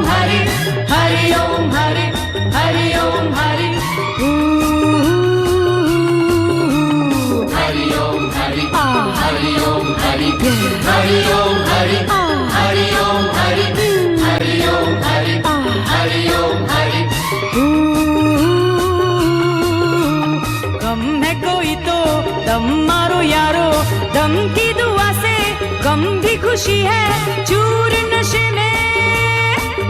हरि हरि ओम हरि हरि ओम हरि हरि ओम हरि हरि ओम हरि हरि ओम हरि हरि ओम हरि हरि ओम हरि हरि ओम हरि गम है कोई तो दम मारो यारो, दम की दुआ से गम भी खुशी है, चूर नशे में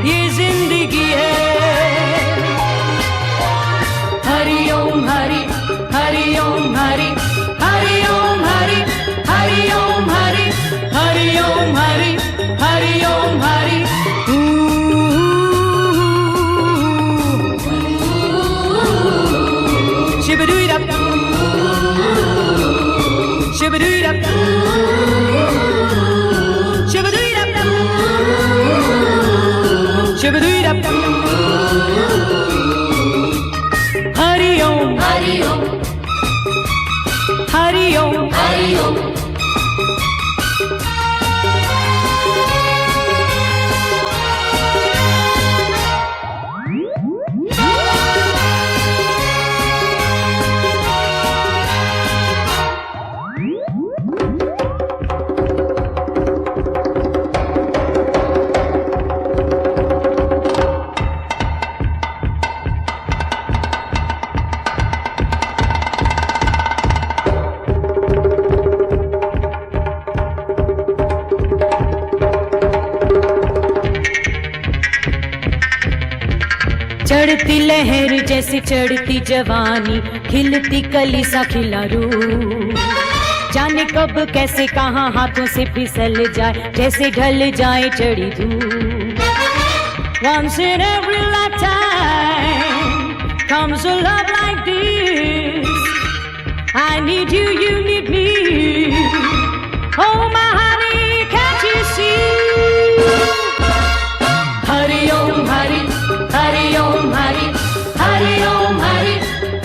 ये जिंदगी है। Hari Om Hari Hari Om Hari Hari Om Hari Hari Om Hari Hari Om Hari Hari Om Hari Shibadoo-dap, shibadoo-dap, shibadoo-dap, shibadoo-dap. Hari Om, Hari ओम Hari Om. हरि ओम चढ़ती लहर जैसे चढ़ती जवानी, खिलती कली सा खिला रूह, जाने कब कैसे कहाँ हाथों से फिसल जाए, जैसे ढल जाए चढ़ी धूप। Once in every lifetime comes a love like this. I need you, you need me. Oh my honey, can't you see? Hari Om Hari Hari Om Hari Hari Om Hari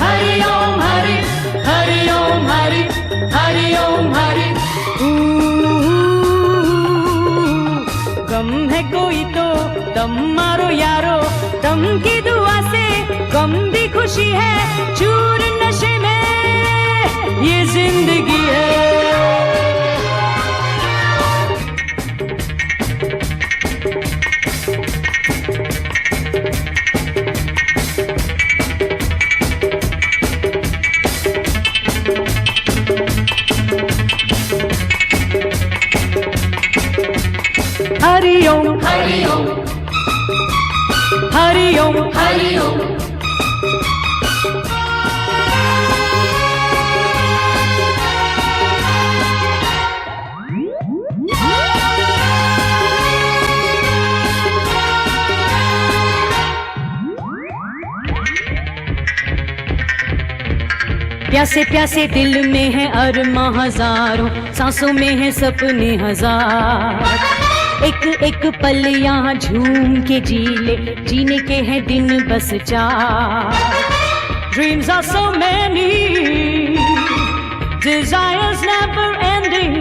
Hari Om Hari Hari Om Hari Hari Om Hari गम है कोई तो दम मारो यारो, दम की दुआ से गम भी खुशी है, चूर नशे में ये जिंदगी है। हरि ओम हरि ओम हरि ओम हरि ओम प्यासे प्यासे दिल में है अरमां हजारों, सांसों में है सपने हजार, एक एक पल यहाँ झूम के जी ले, जीने के हैं दिन बस चार। Dreams are so many, desires never ending,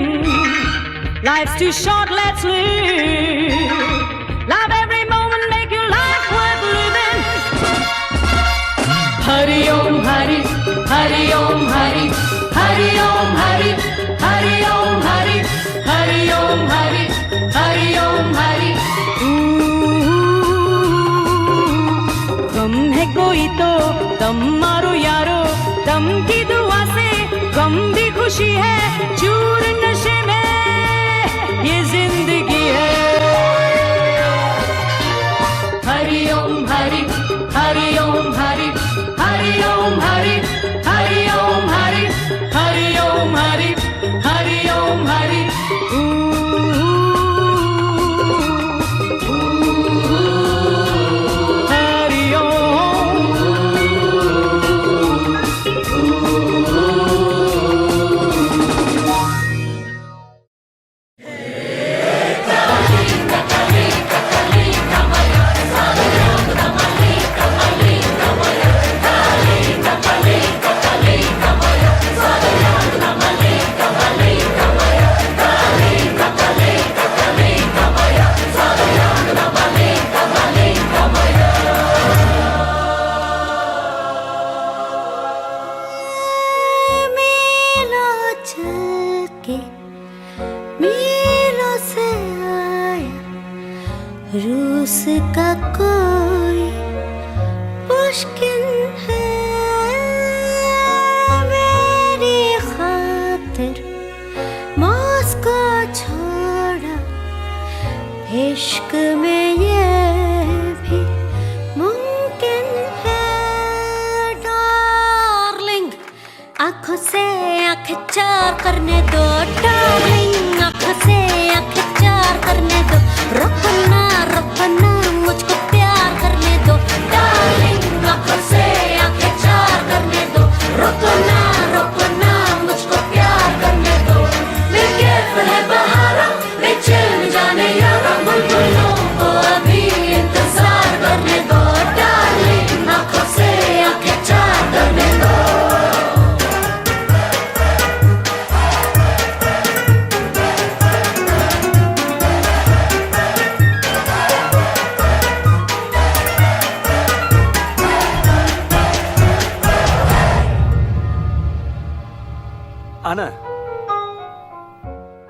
life's too short, let's live, love every moment, make your life worth living. Hari Om Hari Hari Om Hari Hari Om Hari Hari Om Hari Hari Om Hari Hari Om Hari गम है कोई तो दम मारो यारो, दम की दुआ से गम भी खुशी है, चूर नशे में ये जिंदगी है। हरि ओम हरि हरि ओम हरि हरि ओम हरि हरि ओम हरि हरि ओम हरि हरि ओम हरि हरि ओम का कोई मुश्किल है मेरी खातिर मॉस्को छोड़ा इश्क में ये भी मुमकिन है डार्लिंग आंखों से आंखें चार करने दो डार्लिंग आंखों से आंखें चार करने दो रोकना मुझको प्यार करने दो डार्लिंग आंखों से आंखें चार करने दो रोकना मुझको प्यार करने दो बेकैफ है बहारा बेचैन जाने यारा बुलबुलों को अभी इंतजार करने दो डार्लिंग आंखों से आंखें चार करने दो आना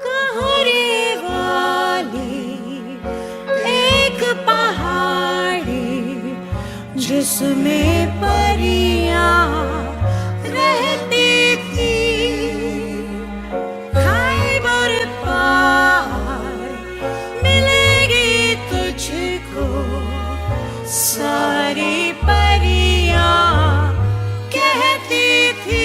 कहरे वाली एक पहाड़ी जिसमें परियां रहती थी खैबर पार मिलेगी तुझको सारी परियां कहती थी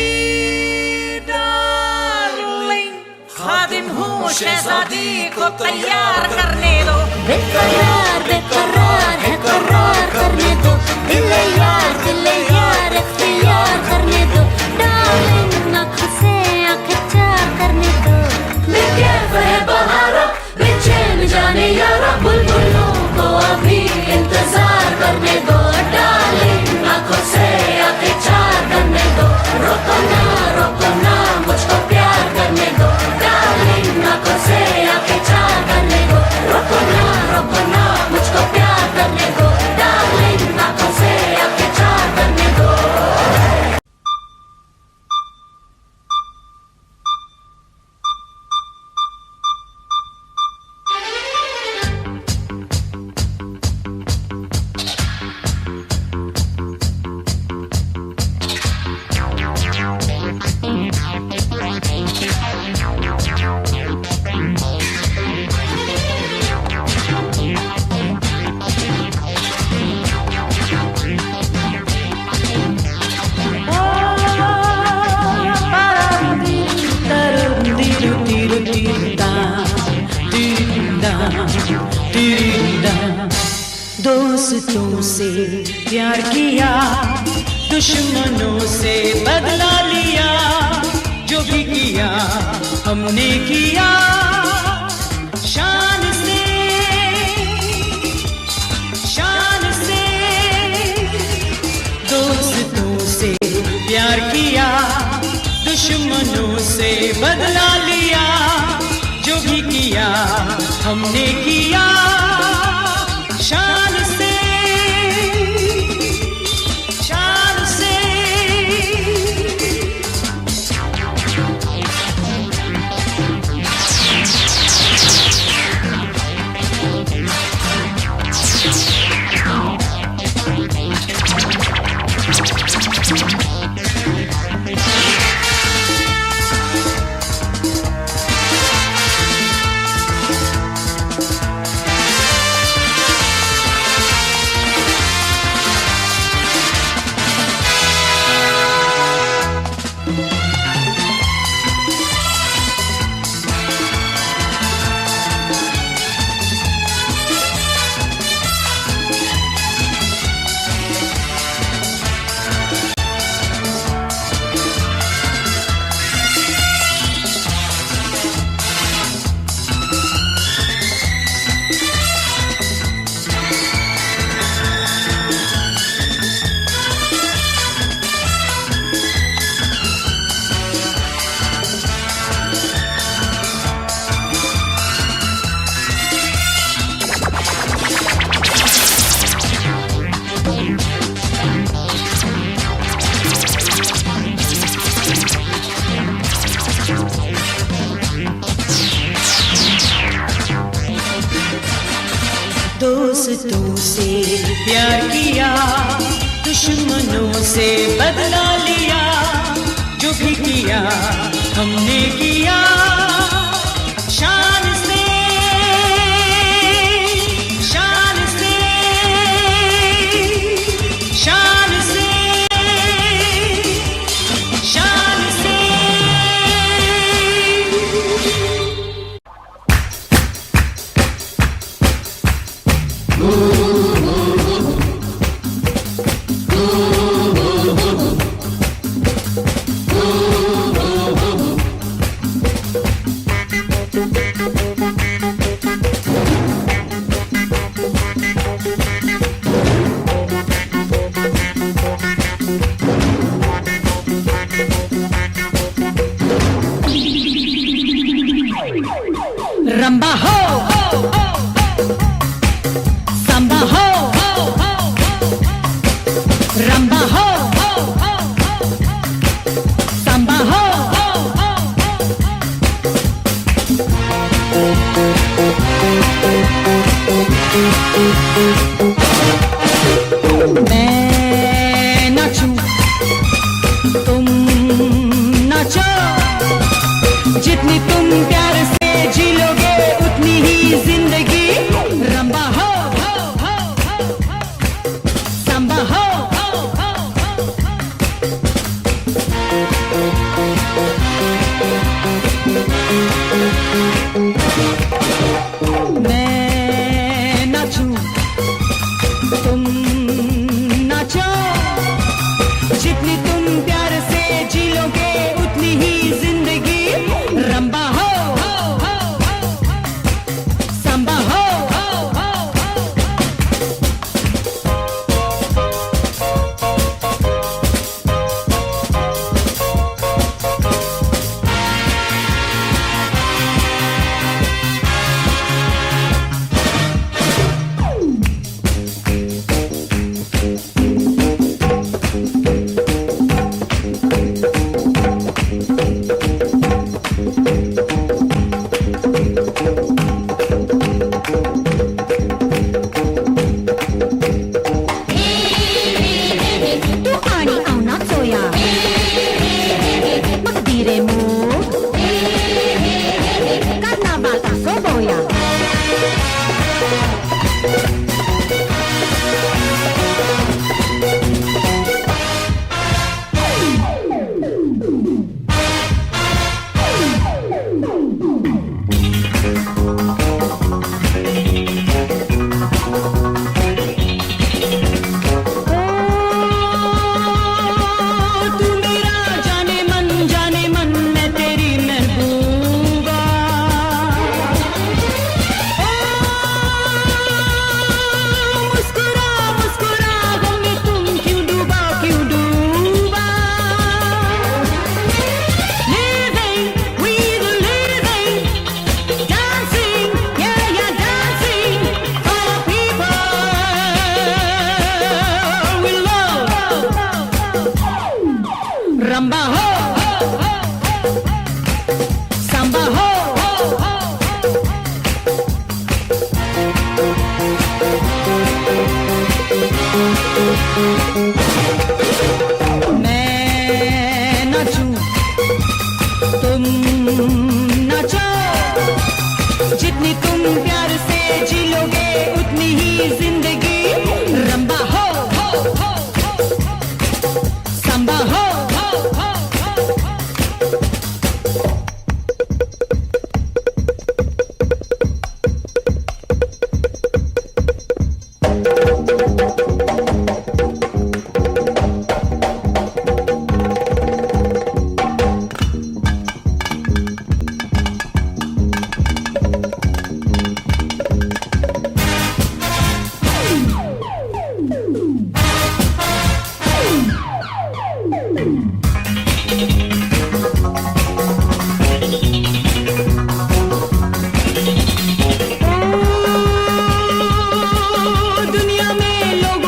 खादिम हूँ शहजादी को तैयार करने दो बेकरार है करार करने दो दिल यार इख्तियार करने दो डार्लिंग आँखों से आँखें चार करने दो बेकैफ है बहारा बेचैन जाने यारा बुलबुलों को अभी इंतजार करने दो डार्लिंग आँखों से आँखें चार करने दो रोकना मुझको प्यार करने दो डार्लिंग आँखों से आँखें चार करने दो रोकना मुझको प्यार करने दो डार्लिंग आँखों से आँखें चार करने दो दोस्तों से प्यार किया दुश्मनों से बदला लिया जो भी किया हमने किया शान से दोस्तों से प्यार किया दुश्मनों से बदला लिया जो भी किया हमने किया शान से प्यार किया, दुश्मनों से बदला लिया, जो भी किया हमने किया शान से, शान से, शान से, शान से। रंबा हो, सांबा हो, रंबा हो, सांबा हो। मैं नाचूं, तुम नाचो, जितनी तुम प्यार से जी लोगे उतनी ही जिंदगी। रंबा हो, सांबा हो, मैं नाचूं, तुम नाचो, जितनी तुम प्यार से जी लोगे उतनी ही जिंदगी। रंबा हो, सांबा हो, रंबा हो, सांबा हो, मैं नाचूं, तुम नाचो, जितनी तुम प्यार से जी लोगे उतनी ही जिंदगी। रंबा हो, सांबा हो, दुनिया में लोग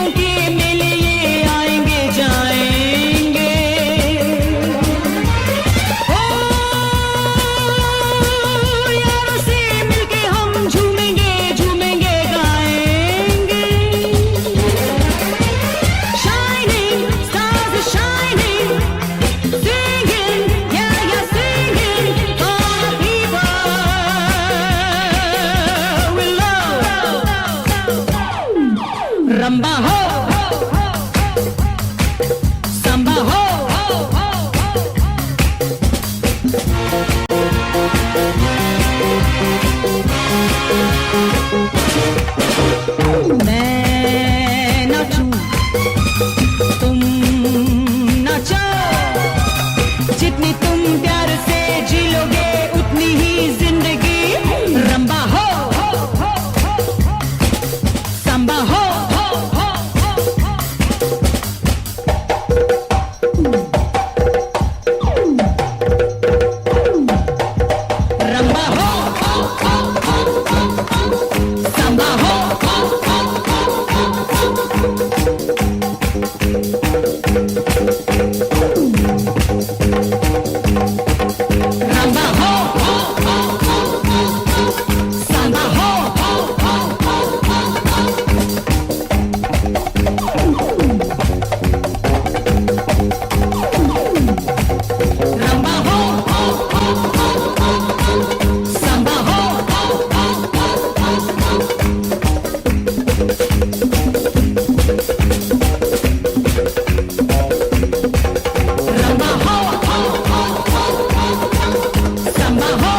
रंबा हो सांबा हो मैं नाचूं तुम नाचो जितनी तुम प्यार से जी लोगे उतनी ही जिंदगी रंबा हो सांबा हो रंबा हो सांबा हो रंबा हो सांबा हो रंबा हो सांबा हो रंबा हो सांबा हो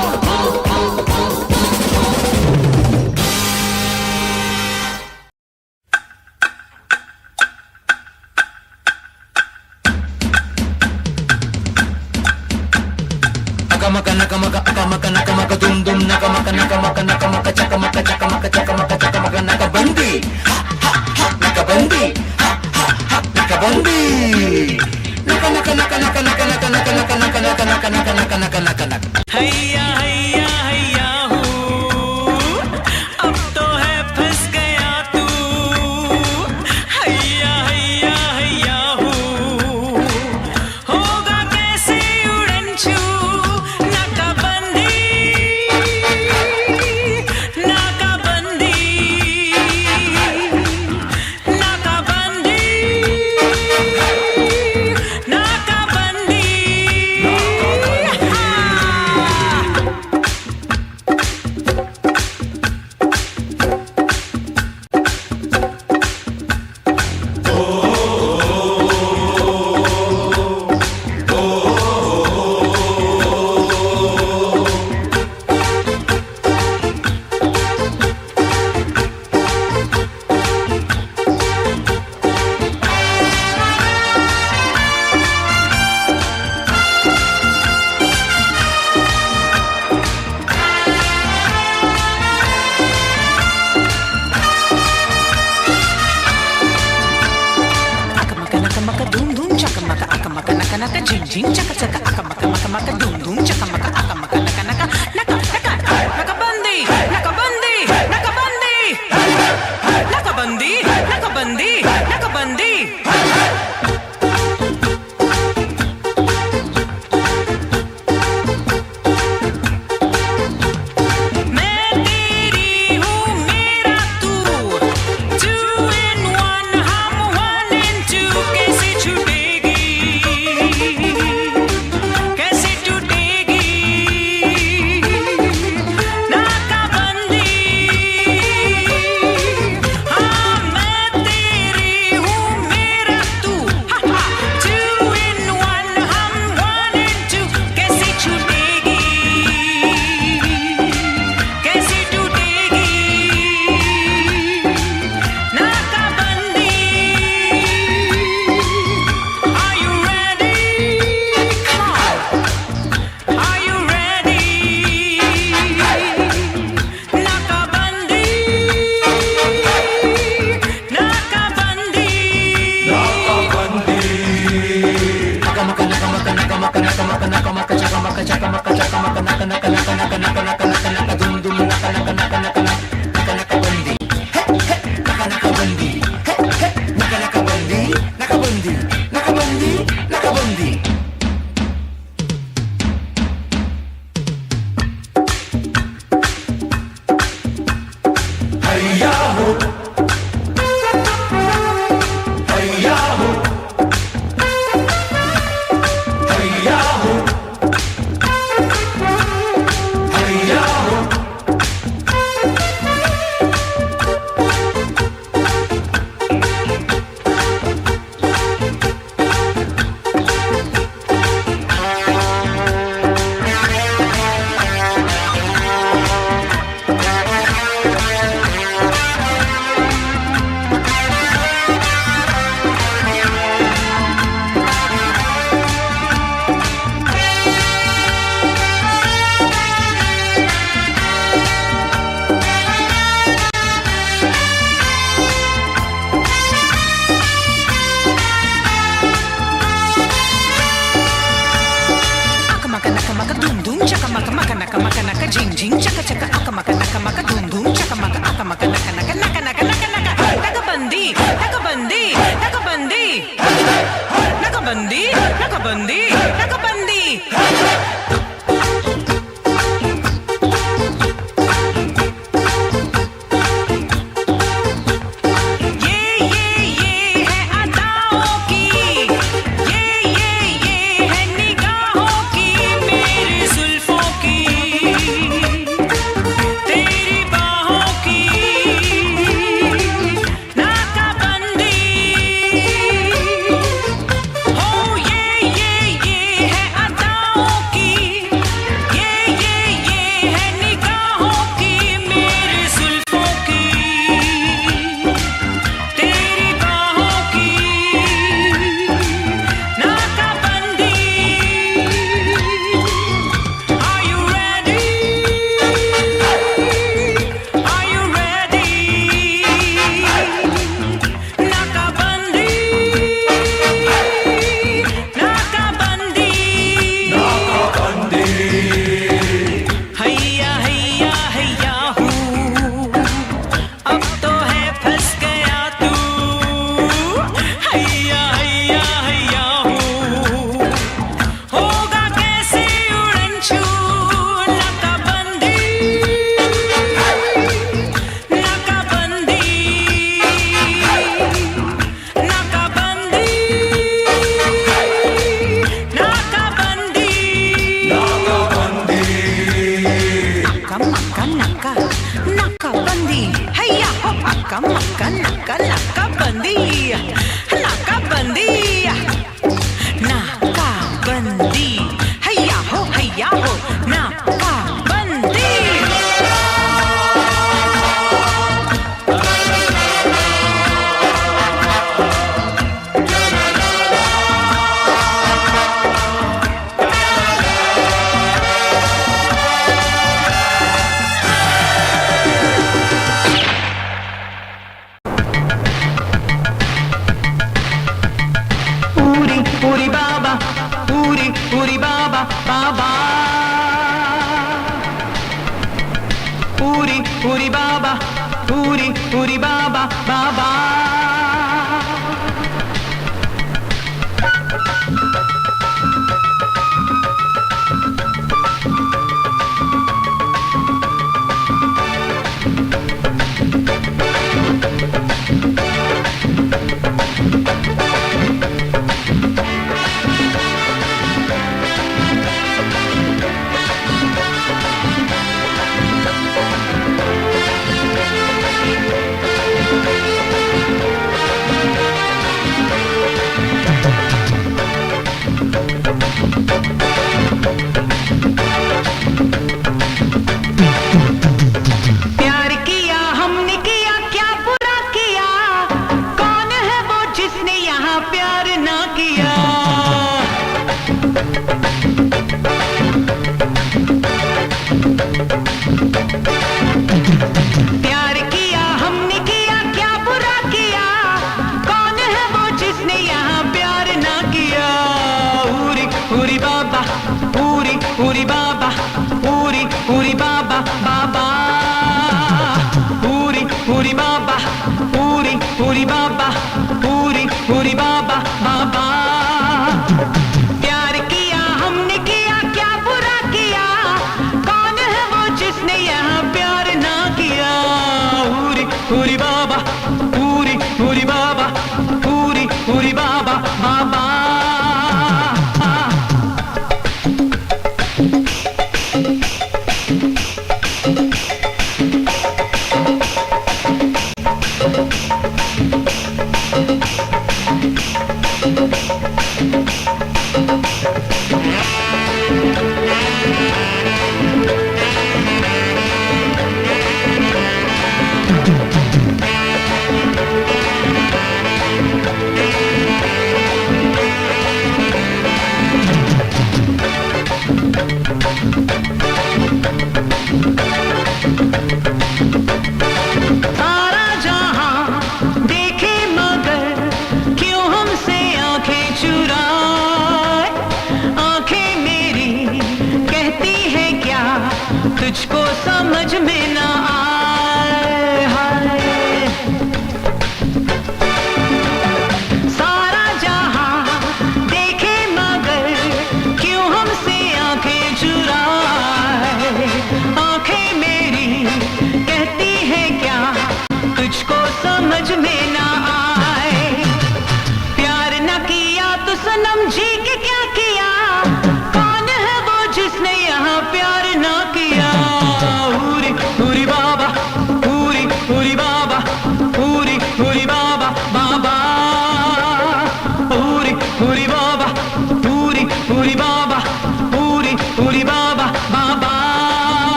Akamaka nakamaka akamaka nakamaka dum dum nakamaka nakamaka nakamaka chakamaka chakamaka chakamaka chakamaka nakabandi ha ha ha nakabandi ha ha ha nakabandi naka naka naka naka naka naka naka naka naka naka naka naka naka naka naka naka हैया हैया हैया हूँ अब तो है फंस गया तू हैया हैया हैया हूँ होगा कैसे उड़न छू नाकाबंदी नाकाबंदी नाकाबंदी नाकाबंदी Akamaka dum dum chakamaka akamaka naka naka jing jing chaka chaka akamaka maka maka dum dum chakamaka akamaka naka naka naka naka nakabandi nakabandi nakabandi nakabandi nakabandi nakabandi मैं तेरी हूँ मेरा तू 2 in 1 हम 1 in 2 कैसे छूटेगी कैसे टूटेगी नाकाबंदी हाँ मैं तेरी हूँ मेरा तू 2 in 1 हम 1 in 2 कैसे छूटेगी कैसे टूटेगी नाकाबंदी Are you ready? Come on. Are you ready? नाकाबंदी नाकाबंदी akamaka nakamaka nakamaka nakamaka nakamaka chakamaka chakamaka chakamaka naka naka naka naka naka naka naka naka dum dum naka naka naka naka naka naka bandi he he naka naka bandi he he naka naka bandi naka bandi naka bandi naka bandi हैया हो हैया हो हैया हो ding chaka chaka akamaka nakamaka dum dum chakamaka akamaka naka naka naka naka naka naka nakabandi nakabandi nakabandi nakabandi nakabandi nakabandi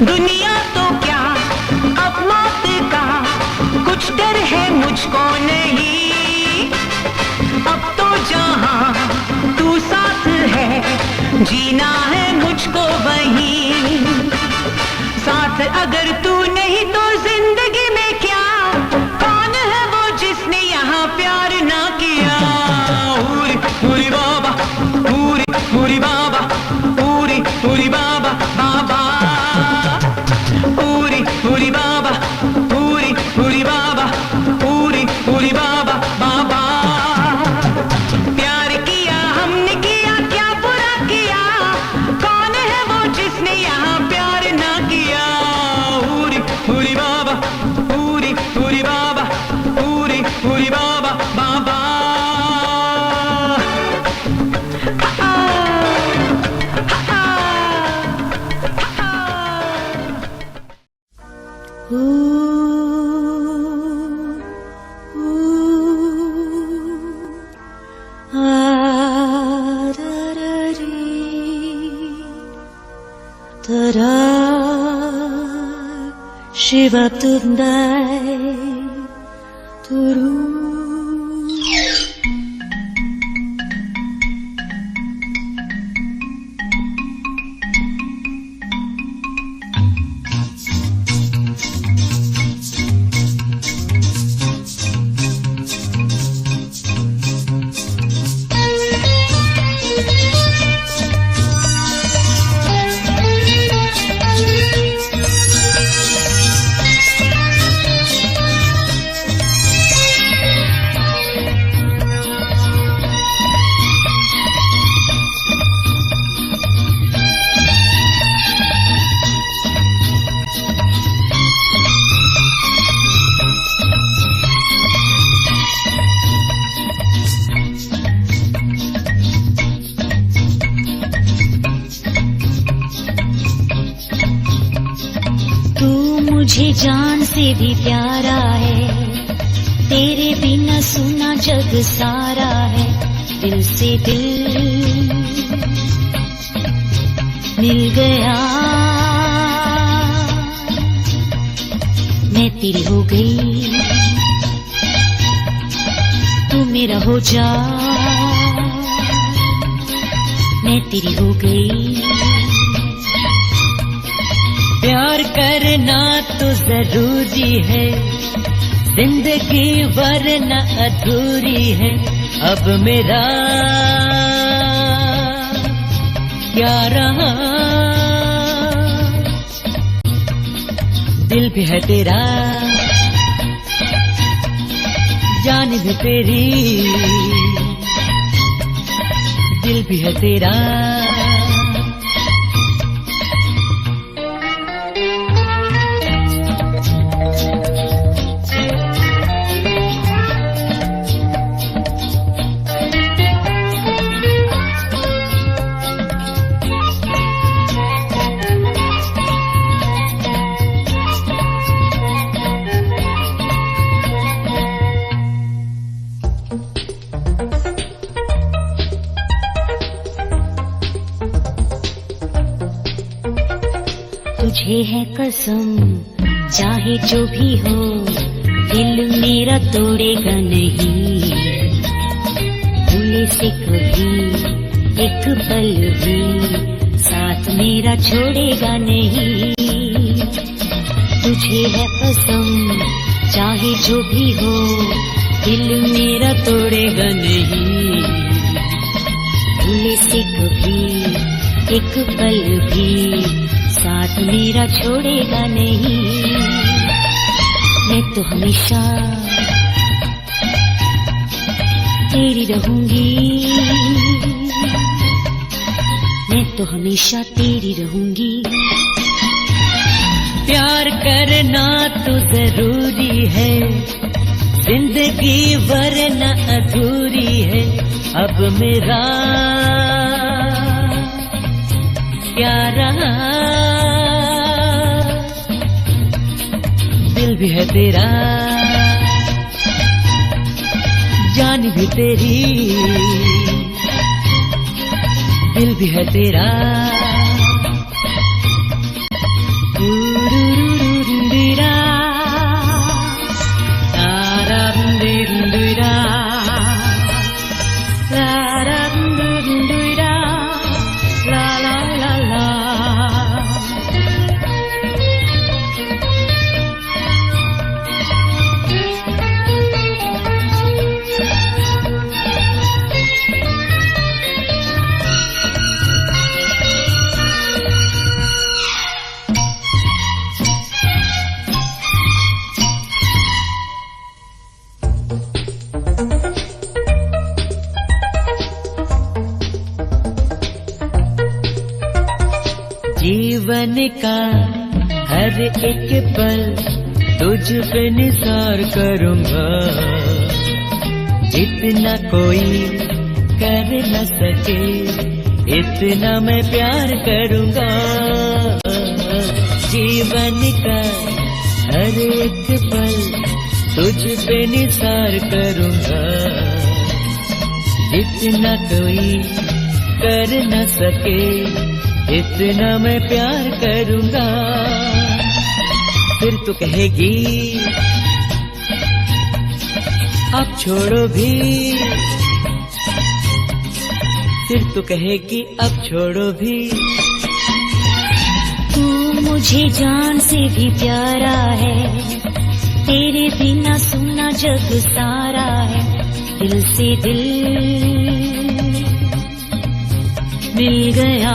दुनिया तो क्या अब मौत का कुछ डर है मुझको नहीं। अब तो जहां तू साथ है जीना है मुझको वहीं। साथ अगर तू नहीं तो जिंदगी में क्या, कौन है वो जिसने यहाँ प्यार ना किया। पूरी पूरी बाबा पूरी पूरी बाबा पूरी पूरी बाबा बाबा पूरी पूरी बाबा पूरी पूरी बाबा पूरी पूरी बाबा बाबा। प्यार किया हमने किया क्या बुरा किया, कौन है वो जिसने यहाँ प्यार ना किया। पूरी पूरी बाबा पूरी पूरी बाबा पूरी पूरी बाबा बाबा। Shiva Tundai Turu. मुझे जान से भी प्यारा है, तेरे बिना सुना जग सारा है। दिल से दिल मिल गया, मैं तेरी हो गई, तू मेरा हो जा, मैं तेरी हो गई। प्यार करना तो जरूरी है, जिंदगी वरना अधूरी है। अब मेरा क्या रहा, दिल भी है तेरा, जान भी तेरी, दिल भी है तेरा। तुझे है कसम, चाहे जो भी हो, दिल मेरा तोड़ेगा नहीं। भूले से कभी एक पल भी साथ मेरा छोड़ेगा नहीं। तुझे है कसम, चाहे जो भी हो, दिल मेरा तोड़ेगा नहीं। भूले से कभी एक पल भी साथ मेरा छोड़ेगा नहीं। मैं तो हमेशा तेरी रहूंगी, मैं तो हमेशा तेरी रहूंगी। प्यार करना तो जरूरी है, जिंदगी वरना अधूरी है। अब मेरा क्या रहा, दिल भी है तेरा, जान भी तेरी, दिल भी है तेरा। का हर एक पल तुझ पे निसार करूंगा, इतना कोई कर न सके, इतना मैं प्यार करूंगा। जीवन का हर एक पल तुझ पे निसार करूंगा, इतना कोई कर न सके, इतना मैं प्यार करूंगा। फिर तू कहेगी अब छोड़ो भी, फिर तू कहेगी अब छोड़ो भी। तू मुझे जान से भी प्यारा है, तेरे बिना सुना जग सारा है। दिल से दिल मिल गया,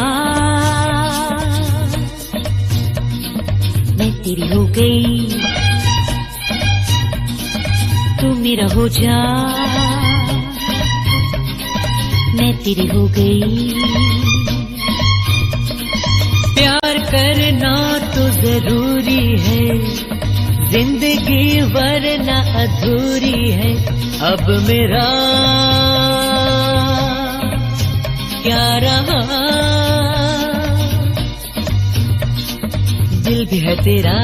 मैं तेरी हो गई, तू मेरा हो जा, मैं तेरी हो गई। प्यार करना तो जरूरी है, जिंदगी वरना अधूरी है। अब मेरा क्या रहा, दिल भी है तेरा,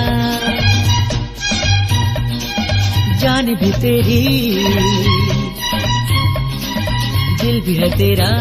जान भी तेरी, दिल भी है तेरा।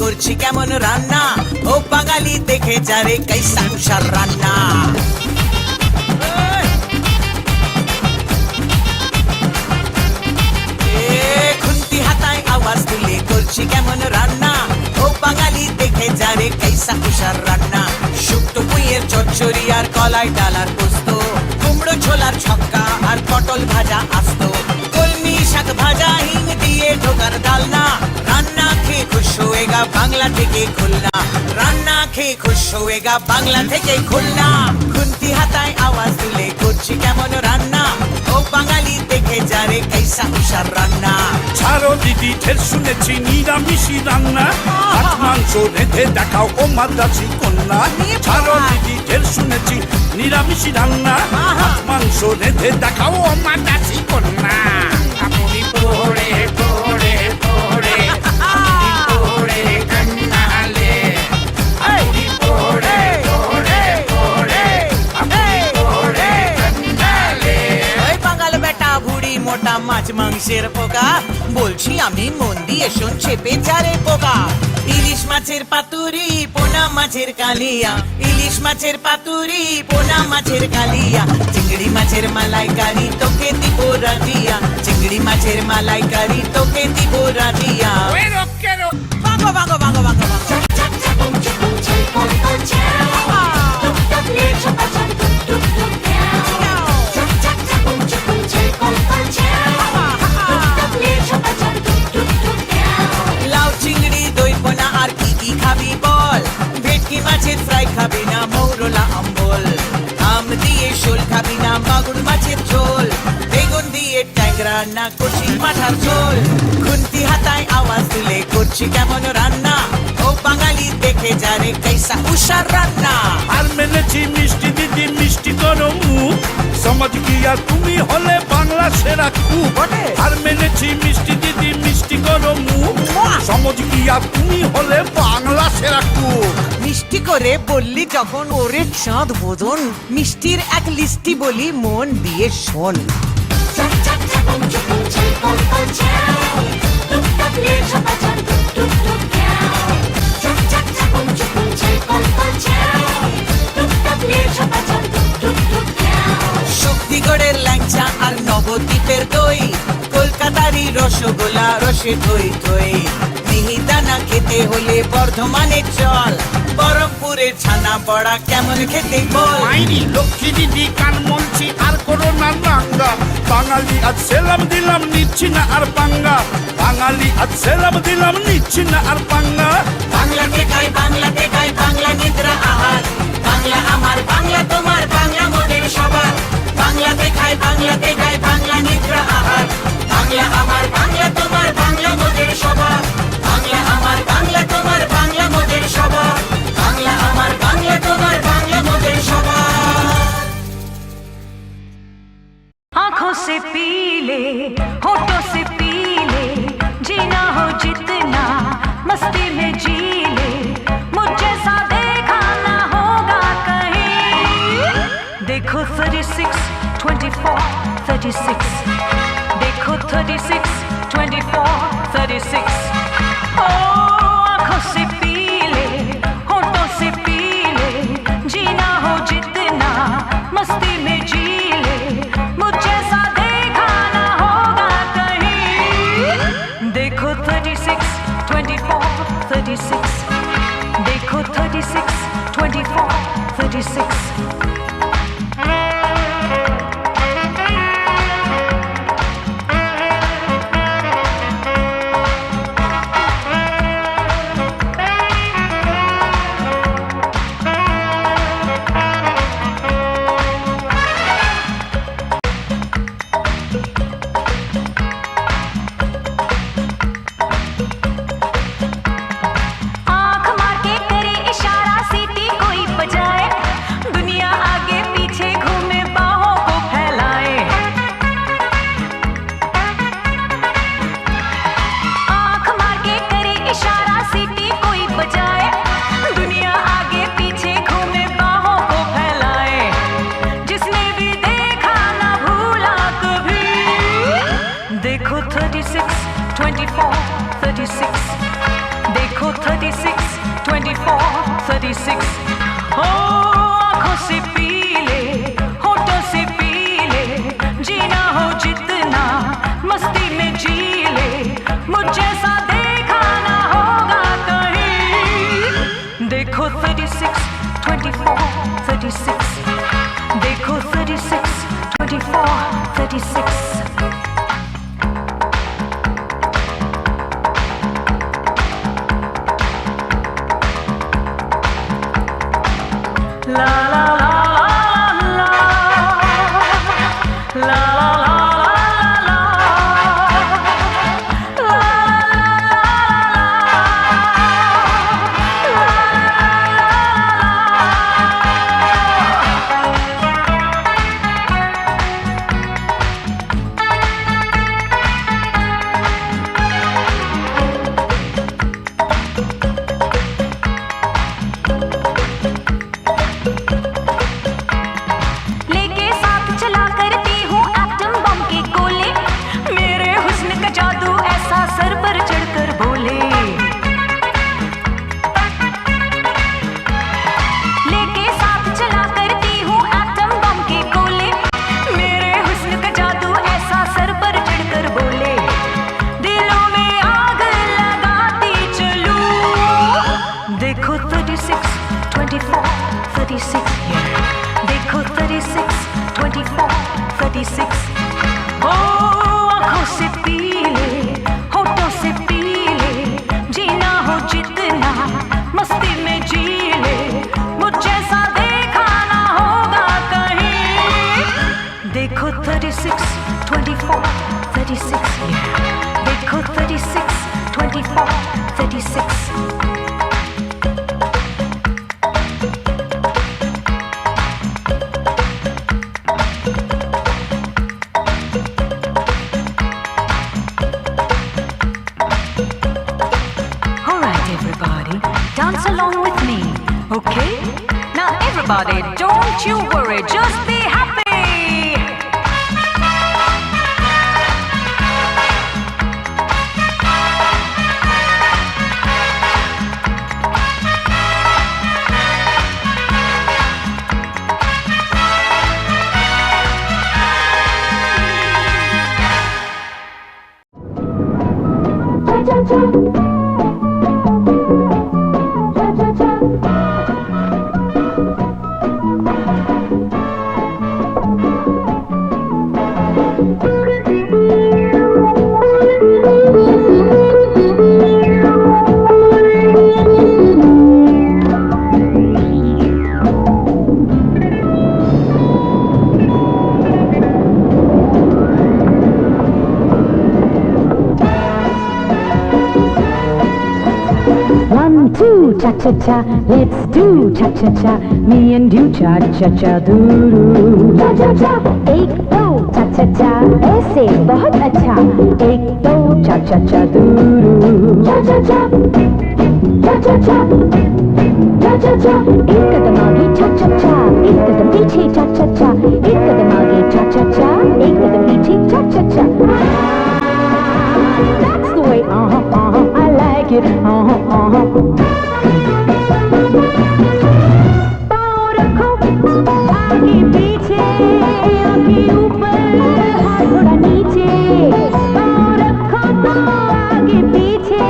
করছি কেমন রান্না, ও বাঙালি দেখে যারে কাইসা কুশার রান্না। খুন্তি হাতায় আওয়াজ তুলে করছি কেমন রান্না, ও বাঙালি দেখে যারে কাইসা কুশার রান্না। শুক্তো পুঁইয়ের চচ্চড়ি আর কলাই ডালার পোস্ত, কুমড়ো ছোলার ছক্কা আর পটল ভাজা আস্ত, কলমি শাক ভাজা হিং দিয়ে ঢোকার ডালনা। রান্না খেয়ে খুশ হয়েগা বাংলা থেকে খুলনা, রান্না খেয়ে খুশ হয়েগা বাংলা থেকে খুলনা। খুন্তি হাতায় আওয়াজ তুলে করছি কেমন রান্না, ও বাঙালি দেখে যারে কাইসা কুশার রান্না। ছাড়ো দিদি ঢের শুনেছি নিরামিষি রান্না, হাঁস মাংস রেঁধে দেখাও ও মাদ্রাসি কন্যা। ছাড়ো দিদি ঢের শুনেছি নিরামিষি রান্না, হাঁস মাংস রেঁধে দেখাও ও মাদ্রাসি কন্যা। আপনি পড়ে পড়ে পড়ে পড়ে কান্নালে, আপনি পড়ে পড়ে পড়ে আপনি পড়ে কান্নালে। ওই বাঙাল বেটা ভুড়ি মোটা মাছ মাংসের পোকা, বলছি আমি মন দিয়ে শোন চেপে যারে পোকা। ইলিশ মাছের পাতুরি পোনা মাছের কালিয়া, ইলিশ মাছের পাতুরি পোনা মাছের কালিয়া। চিংড়ি মাছের মালাইকারি তোকে দিব রাজিয়া, চিংড়ি মাছের মালাইকারি তোকে দিব রাজিয়া। ভাগো ভাগো ভাগো ভাগো ভাগো। লাউ চিংড়ি দই পোনা আর কি কি খাবি বল, ভেটকি মাছের ফ্রাই খাবি না মৌরলা অম্বল, আম দিয়ে শোল খাবি না মাগুর মাছের ঝোল, বেগুন দিয়ে ট্যাংরা না কচি মাথার ঝোল। খুন্তি হাত তাই আওয়াজ তুলে করছি কেমন রান্না ও বাঙালি দেখে যারে कैसा উষার রান্না আর মেনেছি মিষ্টি দিদি মিষ্টি করো মুখ সমাজ গিয়া তুমি হলে বাংলা সেরা কুক বটে। আর মেনেছি মিষ্টি দিদি মিষ্টি করো মুখ সমাজ গিয়া তুমি হলে বাংলা সেরা কুক মিষ্টি করে বললি যখন ওরে চাঁদ বোধন মিষ্টির এক লিস্টি বলি মন দিয়ে শোন শক্তিগড়ের ল্যাংচা আর নবদ্বীপের দই কলকাতারই রসগোল্লা রসে ধই ধই মিহিদানা খেতে হলে বর্ধমানে চল বরফপুরের ছানা বড়া কেমন খেতে বল মাইরি লক্ষ্মী দিদি কান মলছি আর করোনা নাঙ্গা বাঙালি আজ সেলাম দিলাম নিচ্ছি না আর পাঙ্গা বাঙালি আজ সেলাম দিলাম নিচ্ছি না আর পাঙ্গা বাংলাতে খাই বাংলা নিদ্রা আহার বাংলা আমার বাংলা তোমার বাংলা মোদের সবার বাংলাতে খাই বাংলা নিদ্রা আহার বাংলা আমার বাংলা তোমার বাংলা মোদের সবার বাংলা আমার বাংলা তোমার বাংলা মোদের সবার বাংলা আমার বাংলা তোমার বাংলা মোদের সবার आंखों से पी ले होठों से पी ले जीना हो जितना मस्ती में जी ले मुझ जैसा देखा ना होगा कहीं देखो 36 24 36 देखो 36 24 36 ओ आंखों से पी ले होठों से पी ले जीना हो जितना मस्ती में जी ले मुझ जैसा देखा ना होगा कहीं देखो 36 24 36 देखो 36 24 36 आँख मार के करे इशारा सीटी कोई बजाए दुनिया आगे पीछे घूमे बाहों को फैलाए आँख मार के करे इशारा सीटी कोई बजाए दुनिया आगे पीछे घूमे बाहों को फैलाए जिसने भी देखा ना भूला कभी देखो 36 24 36 देखो 36 24 36 ओ आंखों से पी ले होठों से पी ले जीना हो जितना मस्ती में जी ले मुझ जैसा देखा ना होगा कहीं देखो 36 24 36 देखो 36 24 36 La la la la la la la Okay? Now everybody, don't you worry, just be happy. One, two, cha-cha-cha, let's do cha-cha-cha. Me and you, cha-cha-cha, doo-doo. Cha-cha-cha, एक दो cha-cha-cha, ऐसे बहुत अच्छा. एक दो cha-cha-cha, doo-doo. Cha-cha-cha, cha-cha-cha, cha-cha-cha. एक कदम आगे cha-cha-cha, एक कदम पीछे cha-cha-cha. एक कदम आगे cha-cha-cha, एक कदम पीछे cha-cha-cha. That's the way, I like it, पाँव रखो आगे पीछे, आगे ऊपर, हाथ थोड़ा नीचे. पाँव रखो तो आगे पीछे,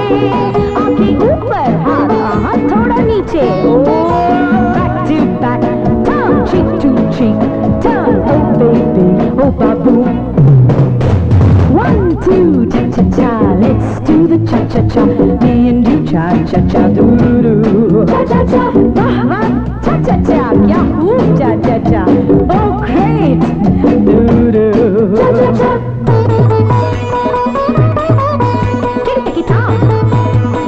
आगे ऊपर, हाथ थोड़ा नीचे. Back to back, turn cheek to cheek, turn, oh baby, oh babu. One, two, cha-cha-cha, let's do the cha-cha-cha. Me and you, cha-cha-cha, doo-doo. Cha-cha-cha, cha-cha-cha, yahoo, cha-cha-cha. Oh, great, doo-doo. Cha-cha-cha. Kitty-kitty-tom,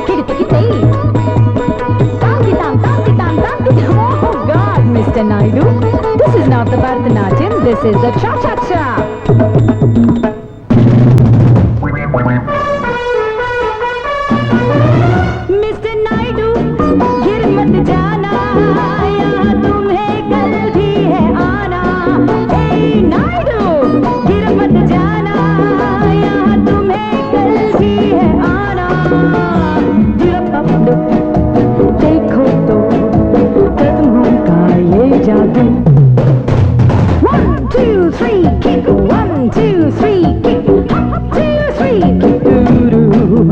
kitty-kitty-tay. Tam-ki-tam, tam-ki-tam, tam-ki-tam. Oh, God, Mr. Naidu, this is not the Bharatanatyam, this is the cha-cha-cha. Mr. Naidu, गिर मत जाना, यहाँ तुम्हें कल भी है आना. Hey Naidu, गिर मत जाना, यहाँ तुम्हें कल भी है आना. देखो तो कदमों का ये जादू. 1, 2, 3, kick. 1, 2, 3, kick. 2, 3, kick. Doo-doo.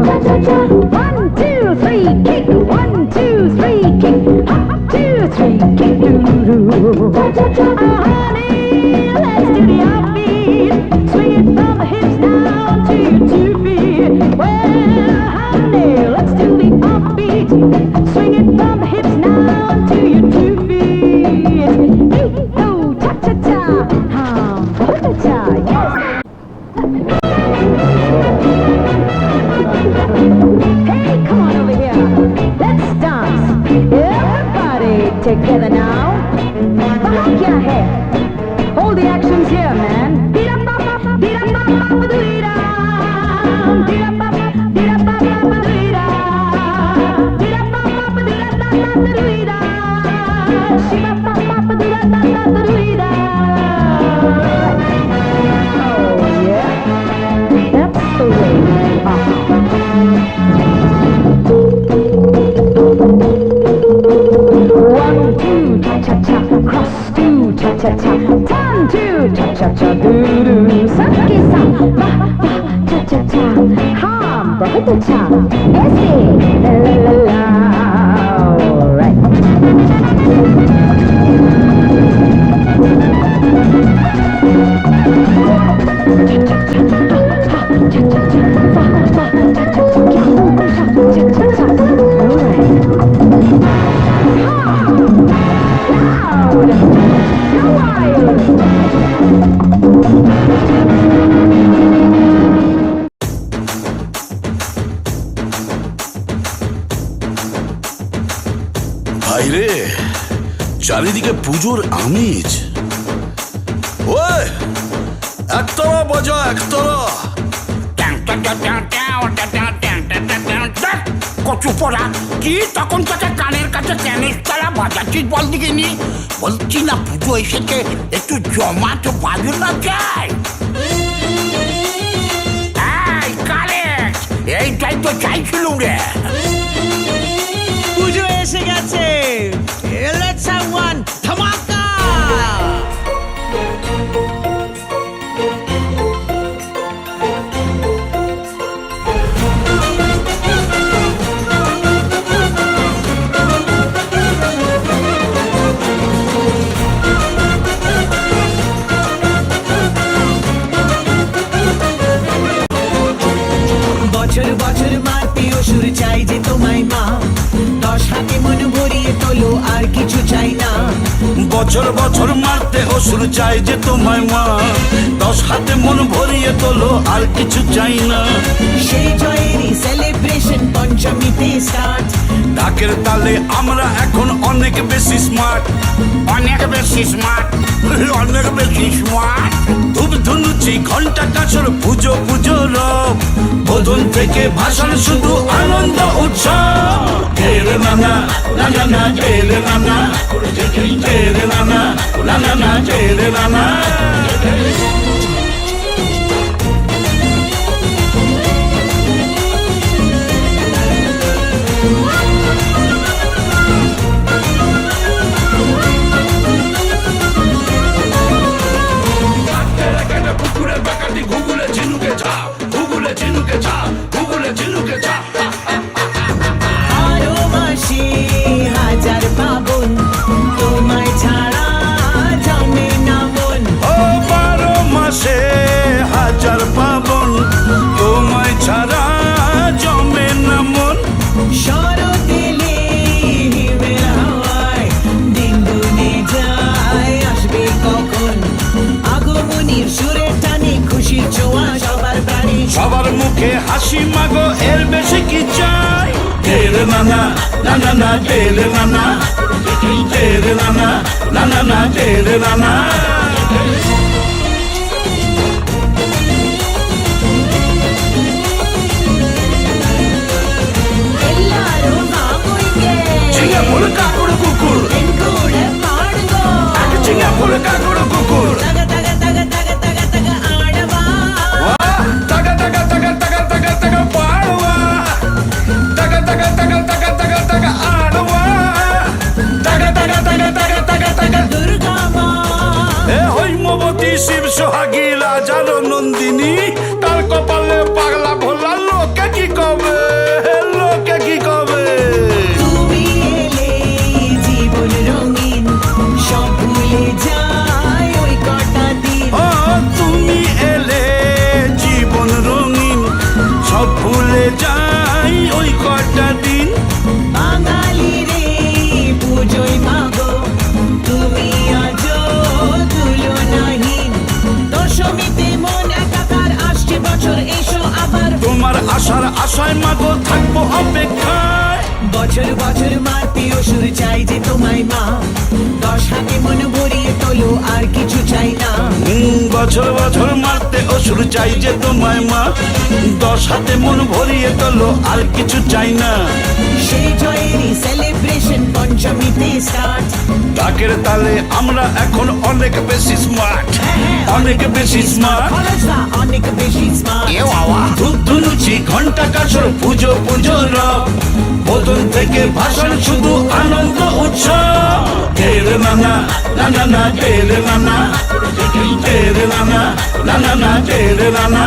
Cha-cha-cha. 1, 2, 3, kick. 1, 2, 3, kick. 2, 3, kick. Doo-doo. Cha-cha-cha. Honey, let's do the offbeat. Swing it from the hips down to your 2 feet. Well, honey, let's do the offbeat. Swing it from the hips down to your 2 feet. Hey, oh, cha-cha-cha. बहुत अच्छा, yes. Hey, come on over here. Let's dance. Everybody together now. वहाँ क्या है? Hold the actions here, man. Oh, yeah. That's the way. One, two, cha-cha-cha, cross two, cha-cha-cha, turn two, cha-cha-cha, doo-doo. सबके साथ वाह वाह cha-cha-cha, हाँ बहुत अच्छा, ऐसे la-la-la-la. All right. ভাইরে, চারিদিকে পুজোর আমেজ. ওই একতলা বাজা, একতলা. কচু পড়া কি তখন কাছে কানের কাছে টেনিস খেলা বাজাচ্ছিস বল দিকিনি বলছি না পুজো এসেছে একটু জমাট বাজনা চাই এই কারেক্ট এইটাই তো চাইছিলুম রে পুজো এসে গেছে লেটস হ্যাভ ওয়ান ধামাকা বছর বছর মারতে অসুর চাই যে তোমায় মা 10 হাতে মন ভরিয়ে তোলো আর কিছু চাই না বছর বছর মারতে অসুর চাই যে তোমায় মা 10 হাতে মন ভরিয়ে তোলো আর কিছু চাই না সেই জয়েরই সেলিব্রেশন পঞ্চমীতে স্টার্ট ডাকের তালে আমরা এখন অনেক বেশি স্মার্ট অনেক বেশি স্মার্ট অনেক বেশি স্মার্ট ধূপ ধুনুচি ঘন্টা কাছর পুজো পুজো রব বোধন থেকে ভাষণ শুধু আনন্দ উৎসব তেরে নানা নানা না তেরে নানা তেরে নানা নানা না তেরে নানা আরো মাসে হাজার পাবন তোমায় ছাড়া জমে না মন ও 12 মাসে হাজার পাবন তোমায় ছাড়া জমে না মন শরৎ এলে হিমের হাওয়ায় দিন গুনে যায় আসবে কখন আগমনীর সুরের টানে খুশির ছোঁয়া সবার প্রাণে সবার মুখে হাসি মাগো এর বেশি কি চাই তেরে নানা নানা না তেরে নানা তেরে নানা নানা না তেরে নানা ಎಲ್ಲರೂ ಮಾಮೂಲಿಗೆ ಚಿಂಗ ಪುಳಕ ಕುಡು ಕುಕ್ಕುರ್ ಕೂಡ ಮಾಡುಗೋ ಚಿಂಗ ಪುಳಕ ಕುಡು ಕುಕ್ಕುರ್ ತಗ ತಗ ತಗ ತಗ ತಗ ತಗ ಆಡವಾ ತಗ ತಗ ತಗ ತಗ ತಗ ತಗ ಪಾಡುವ ತಗ ತಗ ತಗ ತಗ ತಗ ತಗ ಆಡುವ ತಗ ತಗ ತಗ ತಗ ತಗ ತಗ ದುರ್ಗಾ ಮಾ এ হৈমবতী শিব সোহাগী রাজার নন্দিনী তার কপালে পাগলা ভোলা লোকে কি কবে লোকে কি কবে তুমি এলে জীবন রঙিন সব ভুলে যায় ওই কটা দিন ও তুমি এলে জীবন রঙিন সব ভুলে যাই ওই কটা দিন বাঙালি রে পুজোয় মাগো তুমি আজো তুলনাহীন দশমীতে মন একাকার আসছে বছর এসো আবার তোমার আশার আশায় মাগো থাকবো অপেক্ষায় বছর বছর মারতে অসুর চাই যে তোমায় মা 10 হাতে মন ভরিয়ে তোলো আর কিছু চাই না বছর বছর মারতে অসুর চাই যে তোমায় মা 10 হাতে মন ভরিয়ে তোলো আর কিছু চাই না সেই জয়েরই সেলিব্রেশন পঞ্চমীতে স্টার্ট ডাকের তালে আমরা এখন অনেক বেশি স্মার্ট অনেক বেশি স্মার্ট অনেক বেশি স্মার্ট ধূপ ধুনুচি ঘন্টা কাছর পুজো পুজো রব বোতল থেকে ভাষণ শুধু আনন্দ উৎসব তেরে নানা নানা না তেরে নানা তেরে নানা নানা না তেরে নানা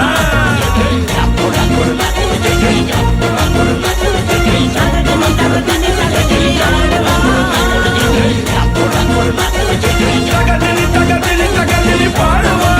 টাকা দিলি পাড়বা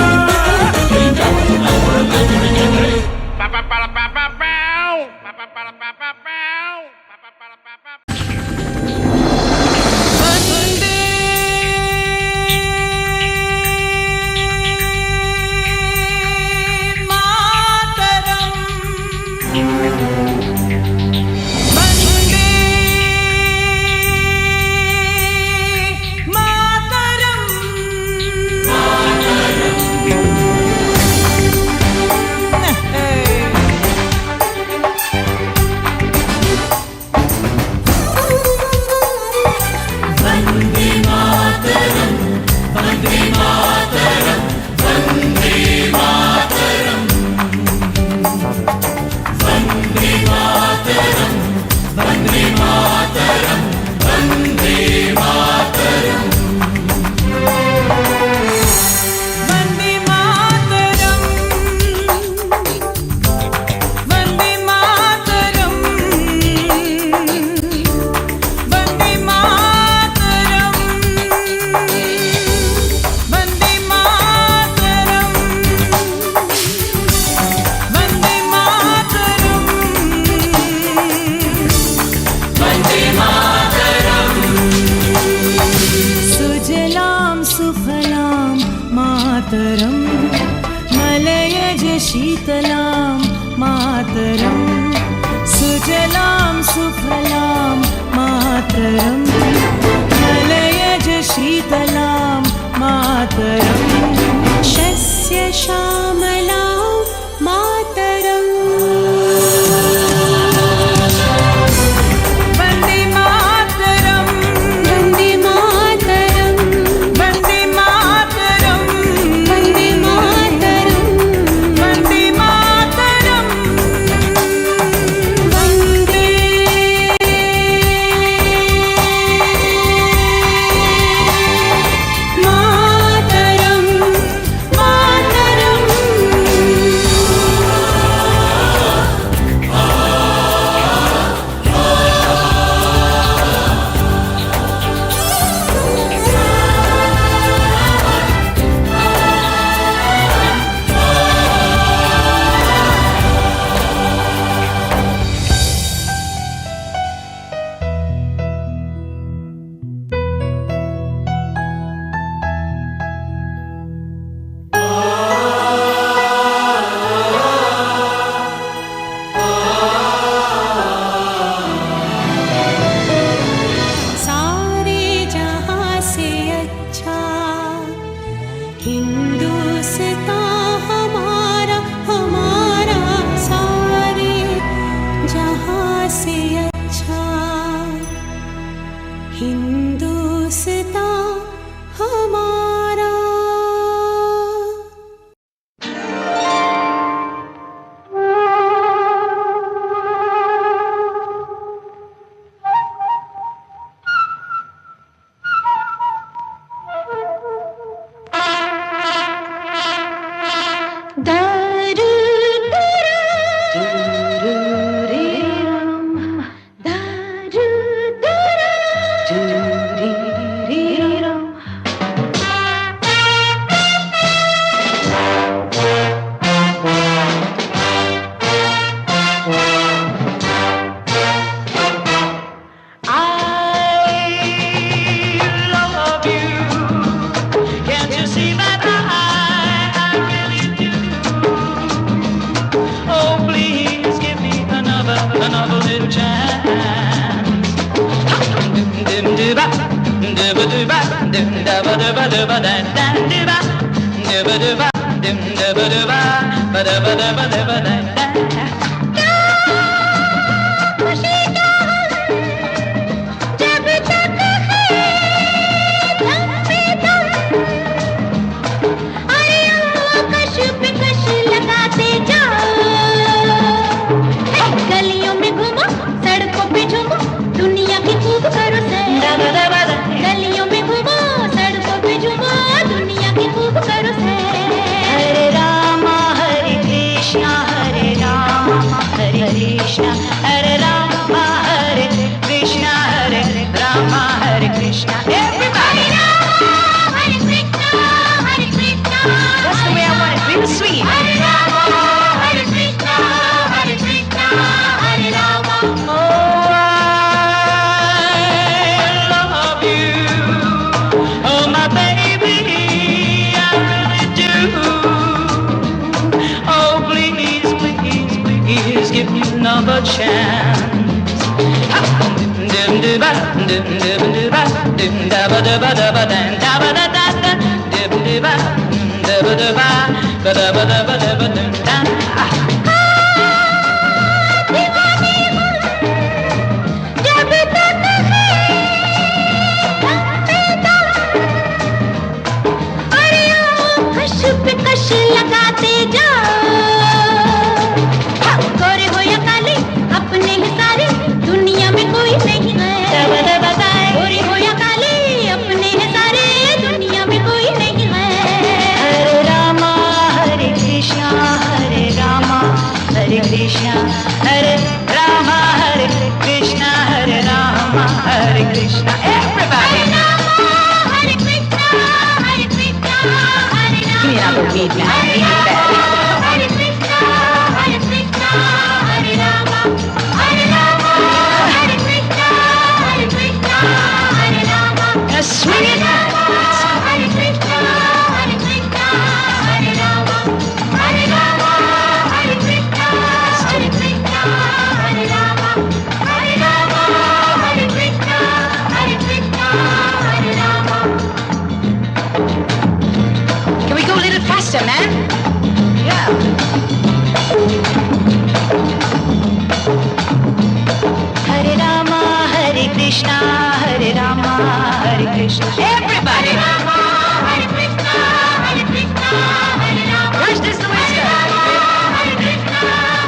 Boogie down. Hare Krishna, Hare Krishna, Hare Rama, Hare Rama, Hare Krishna, Hare Krishna, Hare Rama. Now swing it. Hare Krishna, Hare Krishna, Hare Rama, Hare Rama, Hare Krishna, Hare Krishna, Hare Rama, Hare Rama, Hare Krishna, Hare Krishna, Hare Rama. Can we go a little faster, man? Yeah. Hare Rama, Hare Krishna, Hare Rama, Hare Krishna. Everybody. Rama, Hare Krishna, Hare Krishna, Hare Rama. Where's this the way Hare Krishna,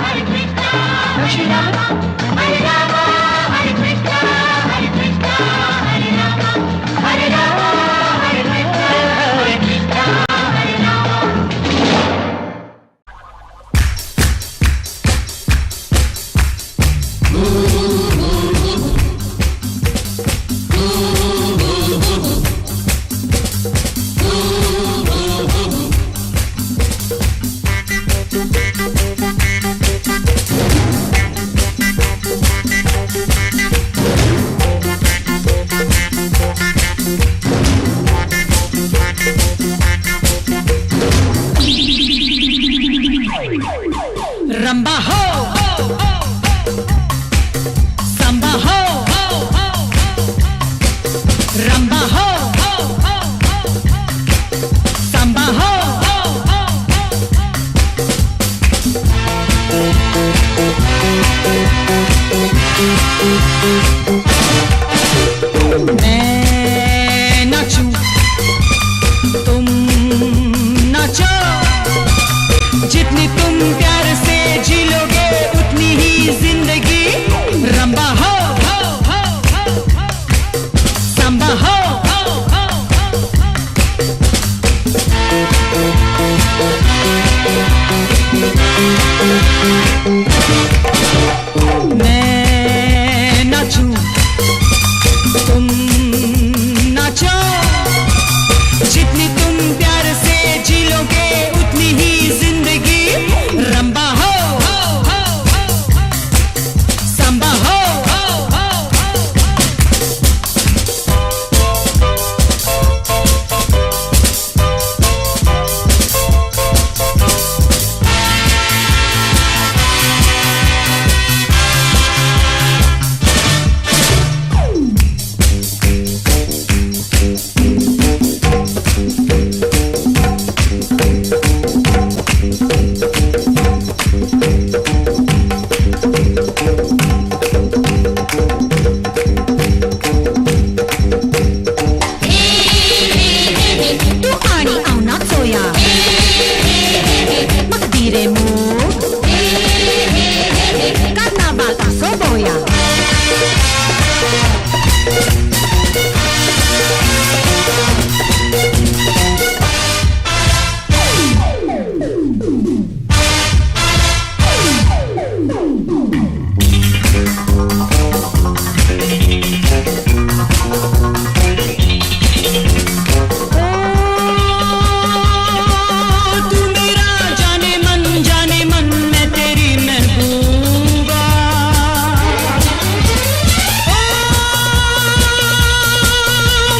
Hare Krishna, Don't you love it? Hare Rama, Hare Krishna, Hare Krishna, Hare Rama, Hare Rama, Hare Krishna, Hare Krishna, Hare Rama. Ramba ho, samba ho, ramba ho, samba ho. मैं नाचूं, तुम नाचो, जितनी तुम प्यार से जी लोगे उतनी ही जिंदगी। रंबा हो, सांबा हो, मैं नाचूं, तुम नाचो, जितनी तुम प्यार से जी लोगे उतनी ही जिंदगी। रंबा हो, सांबा हो, तू आणि औना चोया मग दिरे मूग कार्नावाल असो बोया तू मेरा जाने मन मैं तेरी महबूबा।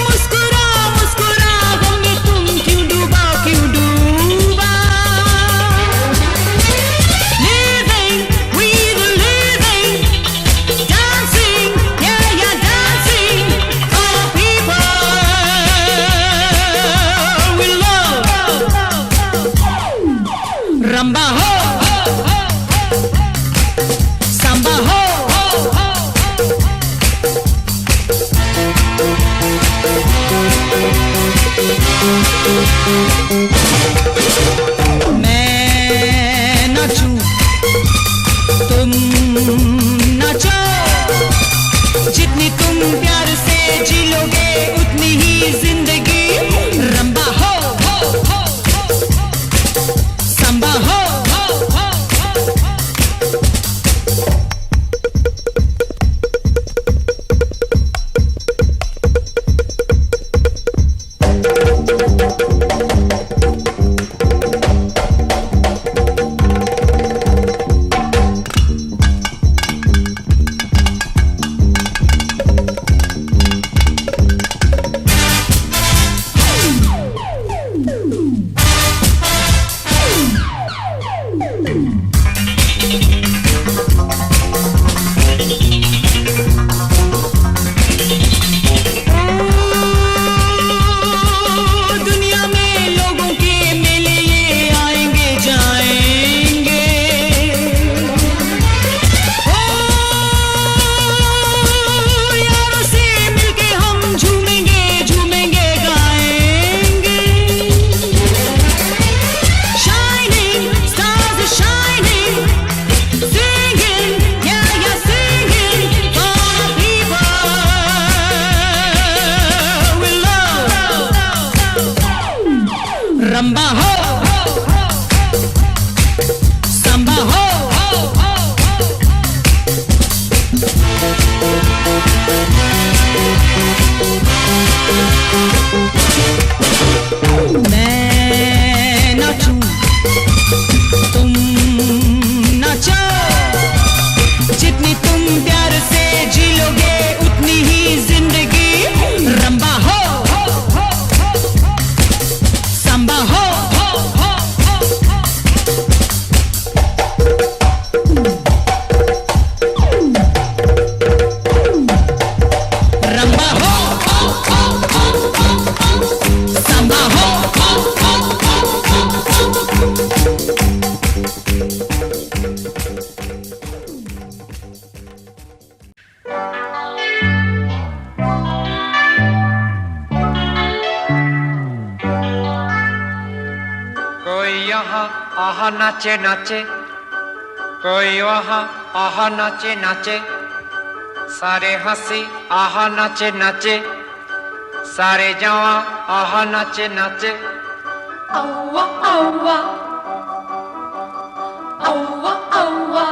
मुस्कुरा मुस्कुरा गम में तुम क्यों डूबा Living, we're living, dancing, yeah dancing for people we love. Ramba ho, samba ho, मैं नाचूं, तुम नाचो, जितनी तुम प्यार से जी लोगे उतनी ही जिंदगी। रंबा हो, सांबा हो, संबा हो संबा हो मैं नाचूं तुम नाचो जितनी तुम प्यार से जी लोगे उतनी ही जिंदगी रंबा हो संबा हो रंबा हो संबा हो कोई यहाँ आहा नाचे नाचे कोई वहाँ आहा नाचे नाचे सारे हंसी आहा नाचे नाचे सारे जवां आहा नाचे नाचे Aua, aua. Aua, aua.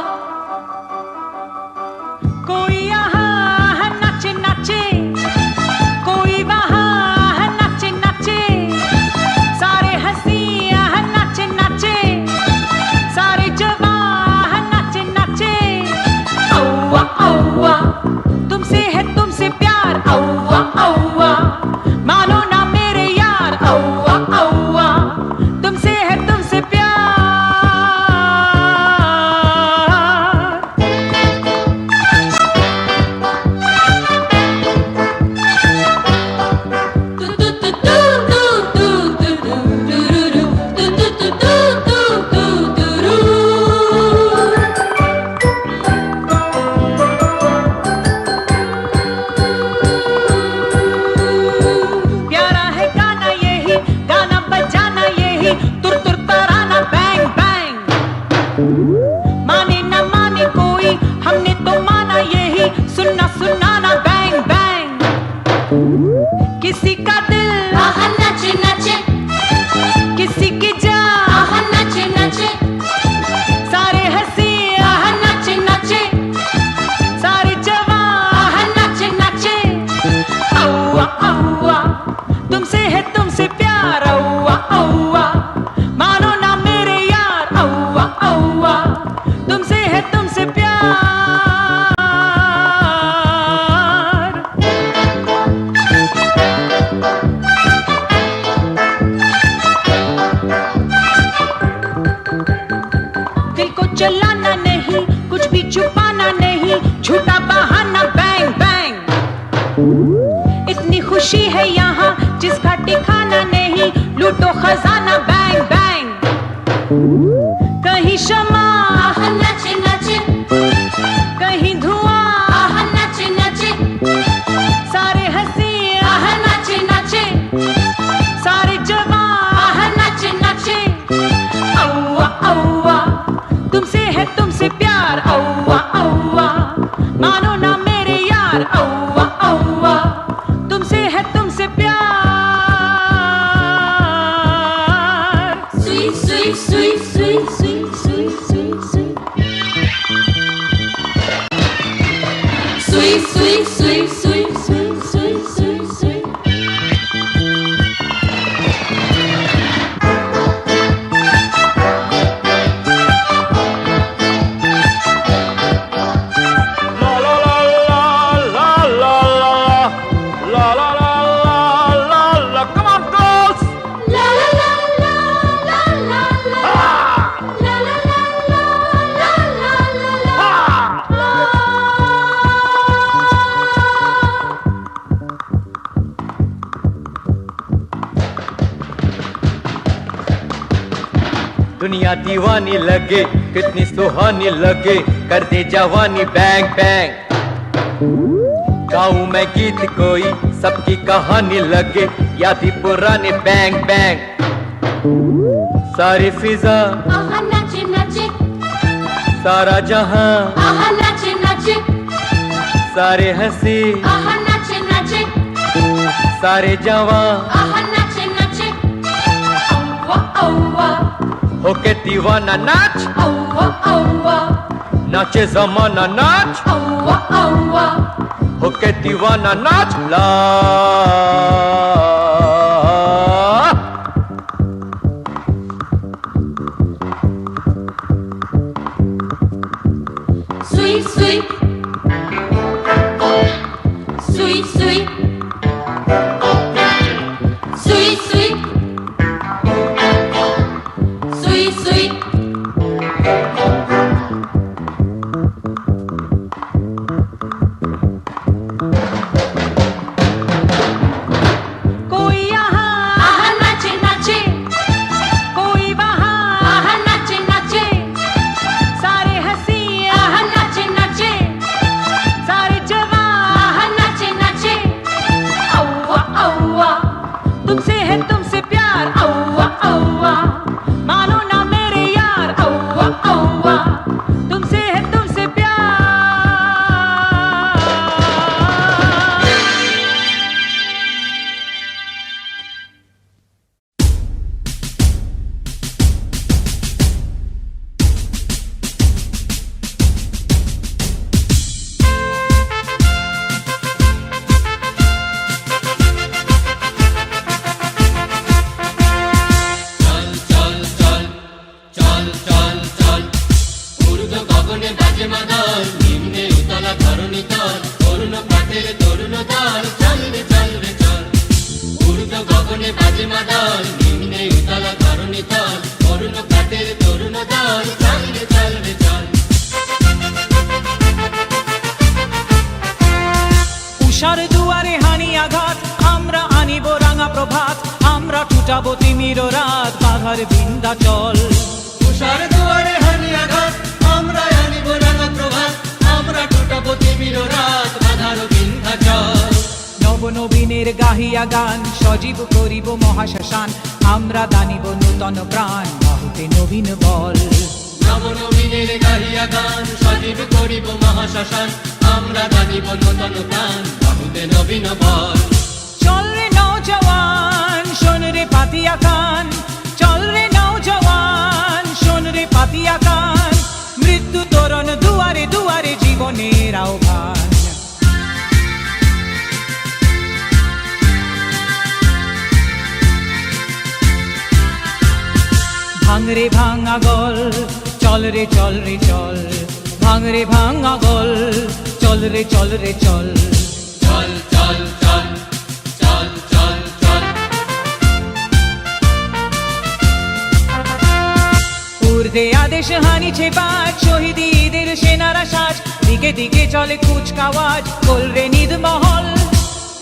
कोई यहाँ नाचे नाचे कोई वहाँ नाचे नाचे सारे हंसी यहाँ नाचे नाचे सारे जवान नाचे नाचे Aua, aua. तुमसे है तुमसे प्यार Aua, aua. मानो ना मेरे यार Aua, aua. तुमसे है तुमसे प्यार Tu tu tu tu tu tu tu tu tu tu tu tu tu tu tu प्यारा है गाना यही गाना बजाना यही तुर तुर तराना बैंग बैंग माने न माने कोई हमने तो माना यही सुनना सुनाना बैंग बैंग किसी का दिल Aha, nache, nache. किसी की जान Aha, nache, nache. सारे हंसी Aha, nache, nache. सारे जवान Aha, nache, nache. औवा औवा तुमसे है तुमसे प्यार औवा औवा मानो ना मेरे यार औवा औवा तुमसे है तुमसे प्यार दिल को चलाना नहीं कुछ भी छुपाना नहीं झूठा बहाना बैंग बैंग इतनी खुशी है यहाँ जिसका ठिकाना नहीं लूटो खजाना बैंग बैंग कहीं शमा Aha, nache, nache. कहीं धुआं Aha, nache, nache. सारे हंसी Aha, nache, nache. सारे जवान Aha, nache, nache. औवा औवा तुमसे है तुमसे प्यार औवा औवा मानो ना मेरे यार औवा औवा तुमसे है तुमसे प्यार Sweet, sweet, sweet, sweet, sweet, sweet, sweet, sweet. Sweet, sweet, sweet, sweet, sweet, sweet, sweet, sweet. La la la la la la la la la la la la. Come on, girls! La la la la la la la. La la la la la la la la. दुनिया दीवानी लगे कितनी सुहानी लगे कर दे जवानी bang bang गाऊं मैं गीत कोई सबकी कहानी लगे याद ही पुराने बैंग बैंग सारी फिजा Aha, nache, nache. सारा जहां Aha, nache, nache. सारे हंसी Aha, nache, nache. सारे जवां Aha, nache, nache. Aua, होके दीवाना नाच औवा औवा नाचे जमाना नाच औवा औवा होके दीवाना नाच ला सुई सुई सुई सुई सुई सुई सुई सुई कोई यहाँ आहा नाचे नाचे कोई वहाँ आहा नाचे नाचे सारे हंसी आहा नाचे नाचे सारे जवान आहा नाचे नाचे औवा औवा तुमसे है तुमसे प्यार औवा औवा मानो ना मेरे यार औवा औवा तुमसे है तुमसे प्यार উষার দুয়ারে হানি আঘাত আমরা আনিব রাঙা প্রভাত আমরা টুটাবো তিমির রাত বাঘার বিন্ধ্যাচল উষার দুয়ারে হানি আঘাত আমরা আনিব রাঙা প্রভাত আমরা টুটাবো তিমির রাত বাধার বিন্ধ্যাচল নব নবীনের গাহিয়া গান সজীব করিব মহাশ্মশান আমরা দানিব নূতন প্রাণ বাহুতে নবীন বল নবনবীনের গাহিয়া গান সজীব করিব মহাশ্মশান আমরা দানিব নূতন প্রাণ বাহুতে নবীন বল চল রে নৌজওয়ান শোন রে পাতিয়া কান চল রে নৌজওয়ান শোন রে পাতিয়া কান মৃত্যু তোরণ দুয়ারে দুয়ারে জীবনের আহ্বান ভাঙ রে ভাঙা গল চল রে চল রে চল ভাঙ রে ভাঙা গল চল রে চল রে চল চল চল চল চল চল চল ঊর্ধ্বে আদেশ হানিছে বাজ শহীদীদের সেনারা সাজ দিকে দিকে চলে কুচকাওয়াজ কোল রে নিদ মহল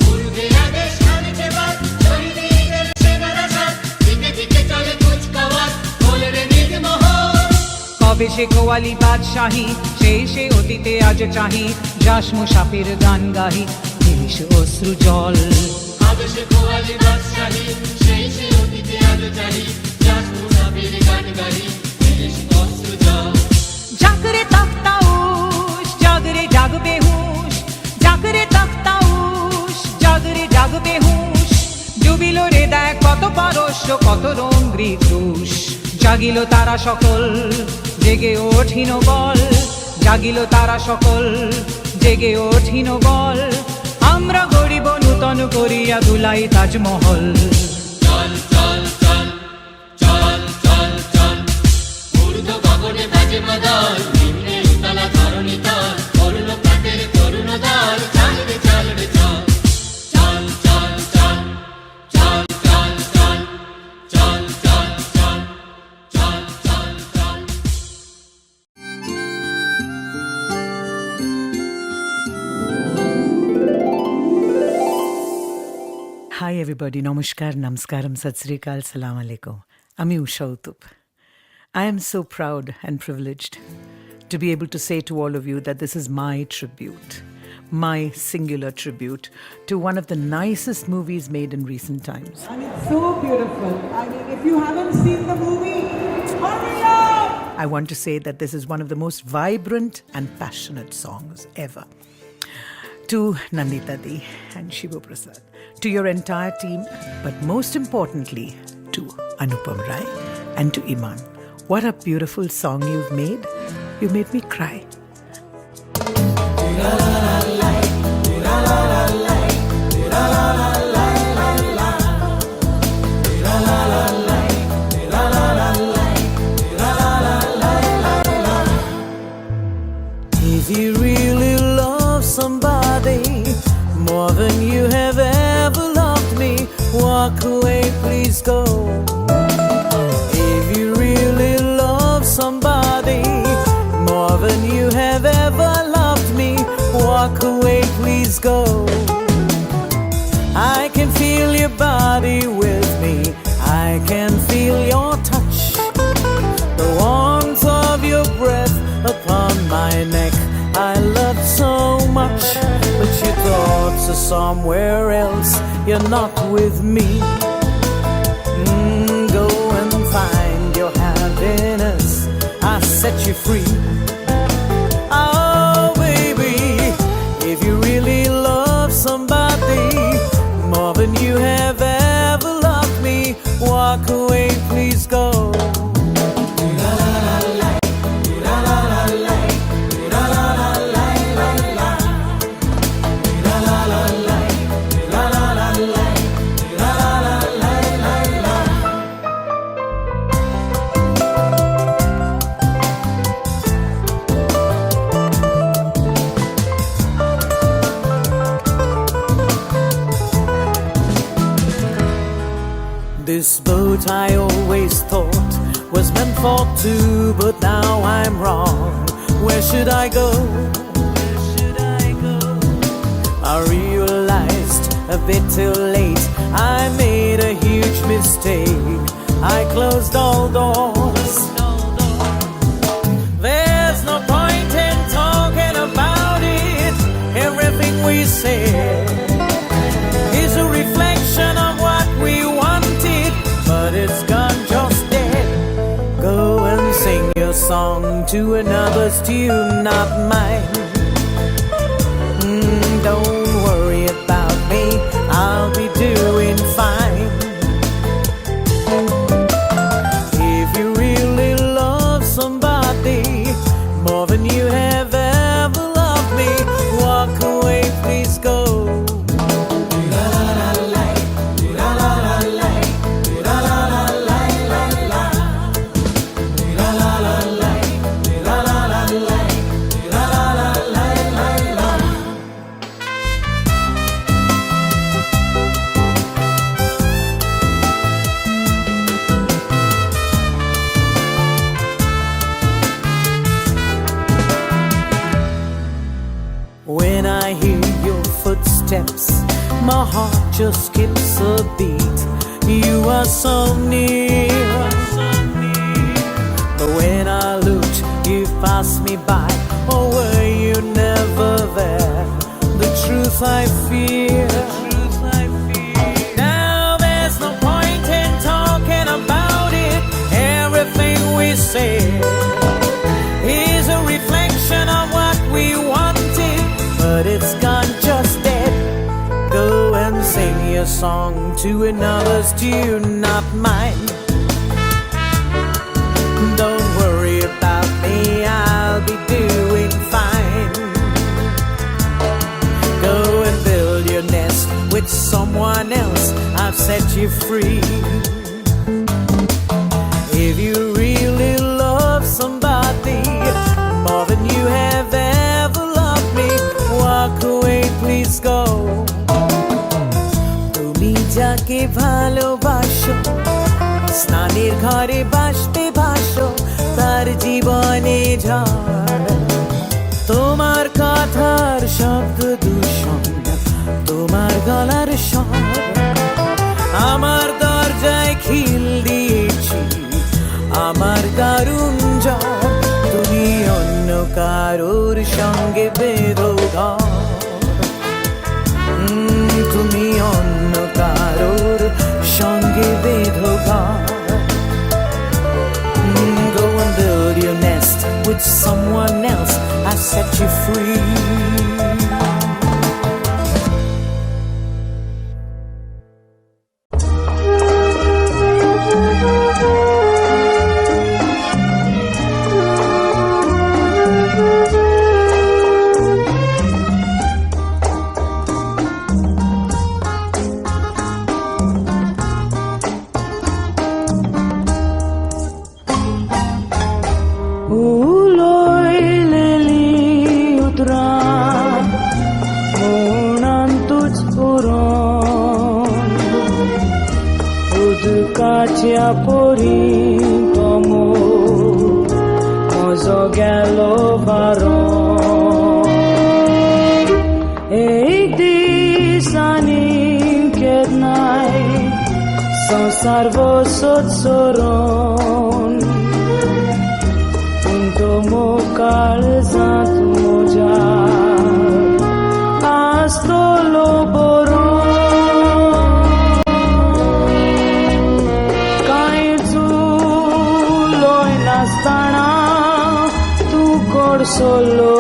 পূর্বে আদেশ হানিছে বাদ শহীদদের সেনারা সাথ দিকে দিকে চলে কুচকাওয়াজ বলে রে নির্মোহ কবে সে কোয়ালি বাদশাহী সেই সে অতীতে আজ চাহি যাস মুসাফির গান গাহি নিমিষ অশ্রু জল আবেশে কোয়ালি বাদশাহী সেই সে অতীতে আজ চাহি যাস মুসাফির গান গাহি দেশ অশ্রু জল জাগরে তখতাউশ জাগরে জাগবে হুঁশ জাগরে তখতাউশ জাগরে জাগবে হুঁশ ডুবিল রে দেখ কত পারস্য কত রঙ্গি দোষ জাগিল তারা সকল জেগে ওঠিন বল জাগিল তারা সকল জেগে ওঠিন বল আমরা গরিব নূতন করিয়া দুলাই তাজমহল চল চল চল চল চল চল ঊর্ধ্ব গগনে বাজে মাদল নিম্নে উতলা ধরণী তল অরুণ প্রাতের তরুণ দল চল রে চল রে চল চল চল চল চল চল চল চল চল চল চল চল চল Hi everybody, namaskar, namaskaram, sat sri akal, salam alaikum. I'm Usha Utup. I am so proud and privileged to be able to say to all of you that this is my tribute, my singular tribute to one of the nicest movies made in recent times. And it's so beautiful. I mean, if you haven't seen the movie, hurry up! I want to say that this is one of the most vibrant and passionate songs ever. To Nandita Di and Shivu Prasad, to your entire team, but most importantly, to Anupam Rai and to Iman. What a beautiful song you've made. You made me cry. If you really love somebody more than you have ever loved me, walk away, please go. If you really love somebody more than you have ever loved me, walk away, please go. I can feel your body with me, I can feel your touch, the warmth of your breath upon my neck. I love so much, but your thoughts are somewhere else. You're not with me. Go and find your happiness. I set you free. Oh, baby, if you really love somebody more than you have ever loved me, walk away, please go. This boat I always thought was meant for two, but now I'm wrong. Where should I go? I realized a bit too late I made a huge mistake. I closed all doors. There's no point in talking about it. Everything we say is a reflection of what we wanted, but it's gone just dead. Go and sing your song to another's tune, not mine. Don't worry about me, I'll be doing fine. If you really love somebody more than you have ever loved me, walk away, please go. When I hear your footsteps, my heart just skips a beat. You are so near, but when I looked, you passed me by. Or were you never there? The truth I fear. Now there's no point in talking about it. Everything we say is a reflection of what we wanted, but it's gone just dead. Go and sing your song to another's tune, not mine. Don't worry about me, I'll be doing fine. Go and build your nest with someone else, I've set you free. If you really love somebody more than you have ever loved me, walk away, please go. তুমি যাকে ভালোবাসো, স্নানের ঘরে বাসবে ভাসো, তার জীবনে ঝড়। তোমার কথার শব্দ দূষণ, তোমার গলার স্বর, আমার দরজায় খিল দিয়েছি, আমার দারুণ জ্বর। তুমি অন্য কারোর সঙ্গে বেরো ঘর, তুমি অন্য কারোর সঙ্গে বেঁধো ঘর। Go and build your nest with someone else, I set you free. उदकाच्या पोरी तमो म्हजो गेलो वारो एक दिसांनी केन्नाय संसार वसत सोरोन पूण तो मोकाळ जात म्हज्या आसतलो बरो नासतना तूं कोडसलो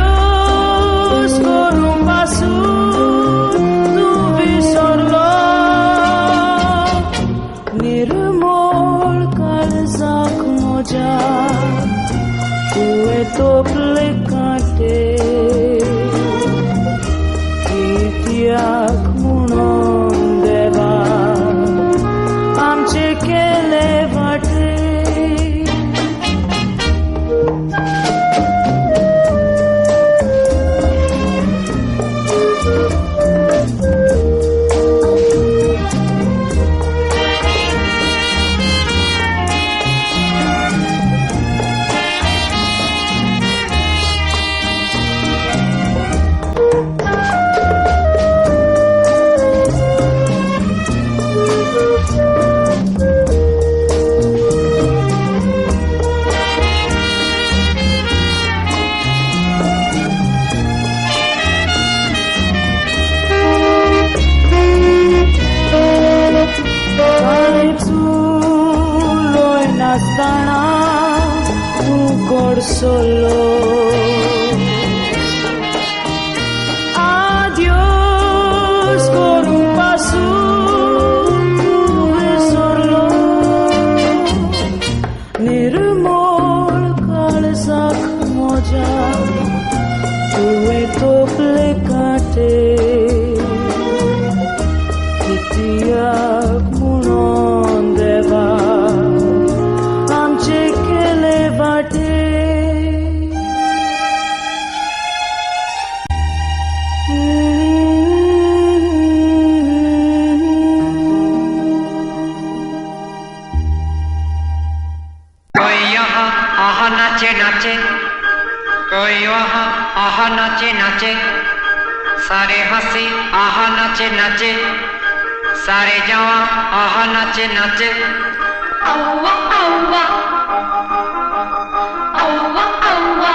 आदियोस करूं पासून तूं विसरलो निर्मळ काळजाक म्हज्या तुवें तोपले कांटे कित्याक म्हणून देवा आमचे केले वाटे नासतना तूं कोडसलो आदियोस करूं पासून तूं विसरलो निर्मळ काळजाक म्हज्या तुवें तोपले कांटे कित्याक म्हणून देवा नाचे नाचे कोई वहाँ आहा नाचे नाचे सारे हंसी आहा नाचे नाचे सारे जवां आहा नाचे नाचे औवा औवा औवा औवा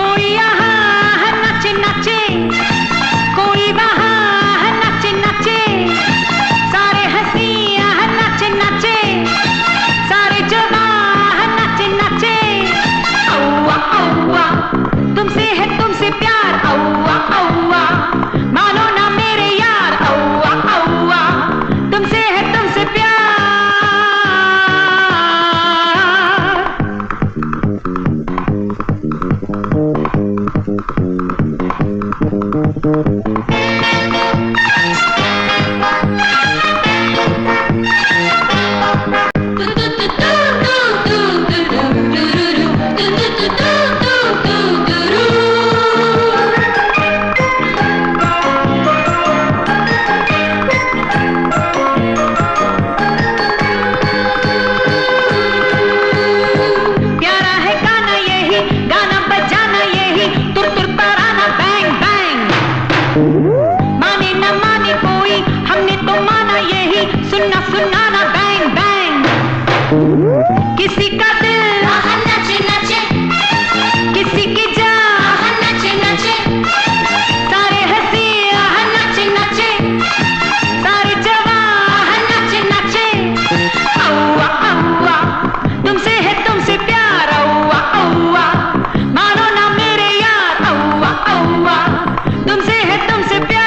कोई यहाँ नाचे नाचे कोई वहाँ नाचे नाचे सारे हंसी यहाँ नाचे नाचे सारे जवां नाचे नाचे औवा औवा तुमसे है तुमसे प्यार औवा औवा मानो ना मेरे यार औवा औवा तुमसे है तुमसे प्यार माने न माने कोई हमने तो माना यही सुनना सुनाना बैंग बैंग किसी का दिल नचे नचे किसी की जान नचे नचे सारे हंसी नचे नचे सारे जवान नचे नचे औवा औवा तुमसे है तुमसे प्यार औवा औवा मानो ना मेरे यार औवा औवा तुमसे है तुमसे प्यार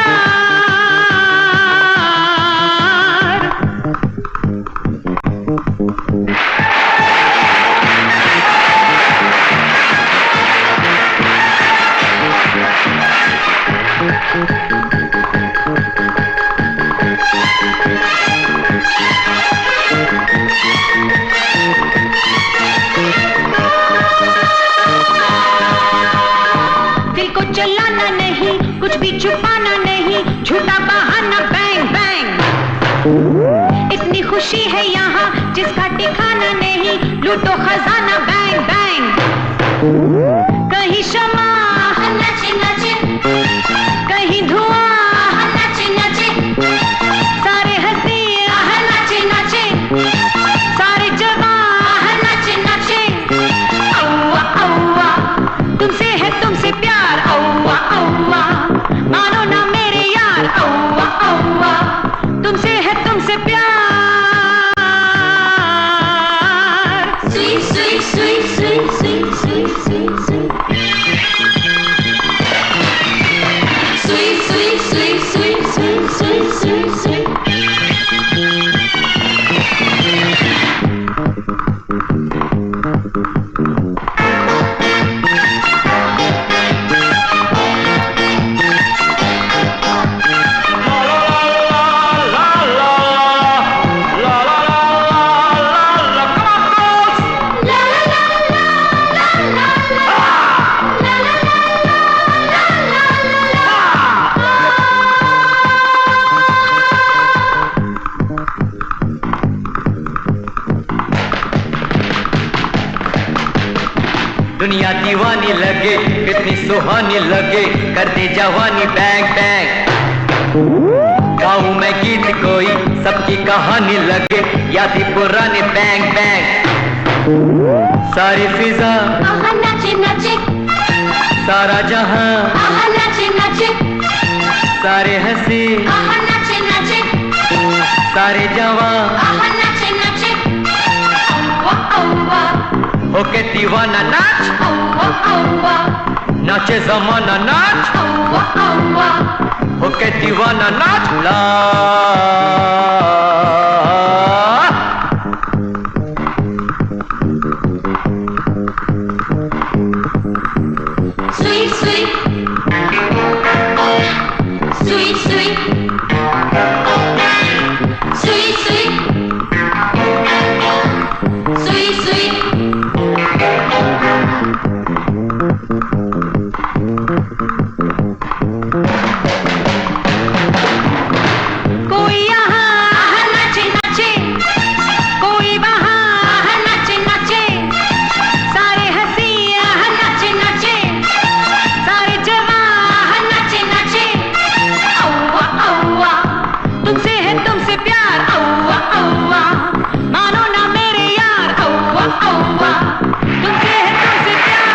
दिल को चलाना नहीं नहीं, कुछ भी छुपाना नहीं, झूठा बहाना बैंग बैंग। इतनी खुशी है यहाँ जिसका ठिकाना नहीं, लूटो खजाना बैंग बैंग। कहीं शमा नाचे नाचे, कहीं धुआं नाचे नाचे, सारे हंसी नाचे नाचे, सारे जवान नाचे नाचे। औवा औवा तुमसे है तुमसे प्यार, औवा औवा मानो ना मेरे यार, औवा औवा तुमसे है तुमसे प्यार। Sweet sweet sweet sweet sweet sweet sweet sweet sweet sweet sweet sweet sweet sweet sweet sweet। दुनिया दीवानी लगे, कितनी सुहानी लगे, कर दे जवानी बैंग बैंग। गाऊं मैं गीत कोई, सबकी कहानी लगे, यादी पुराने बैंग बैंग। सारी फिजा नाचे नाचे, सारा जहां नाचे नाचे, सारे हंसी नाचे नाचे, सारे जवां नाचे नाचे। औवा औवा होके दीवाना नाच, औवा औवा नाचे जमाना नाच, औवा औवा होके दीवाना नाच। ला sweet sweet sweet sweet sweet sweet sweet sweet। कोई यहाँ नाचे नाचे, कोई वहाँ नाचे नाचे, सारे हंसी नाचे नाचे, सारे जवान नाचे नाचे। औवा औवा तुमसे है तुमसे प्यार, औवा औवा मानो ना मेरे यार, औवा औवा तुमसे है तुमसे प्यार।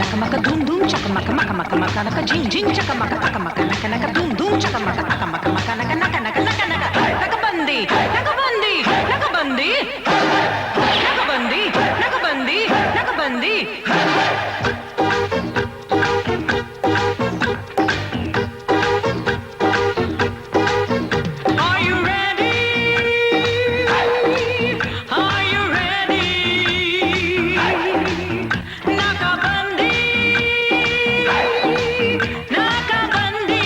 Akamaka doom doom chakamaka maka maka maka naka jing jing chakamaka akamaka naka naka doom doom chakamaka akamaka maka naka naka naka naka naka nakabandi nakabandi nakabandi nakabandi nakabandi nakabandi। Are you ready? Are you ready? Nakabandi, nakabandi,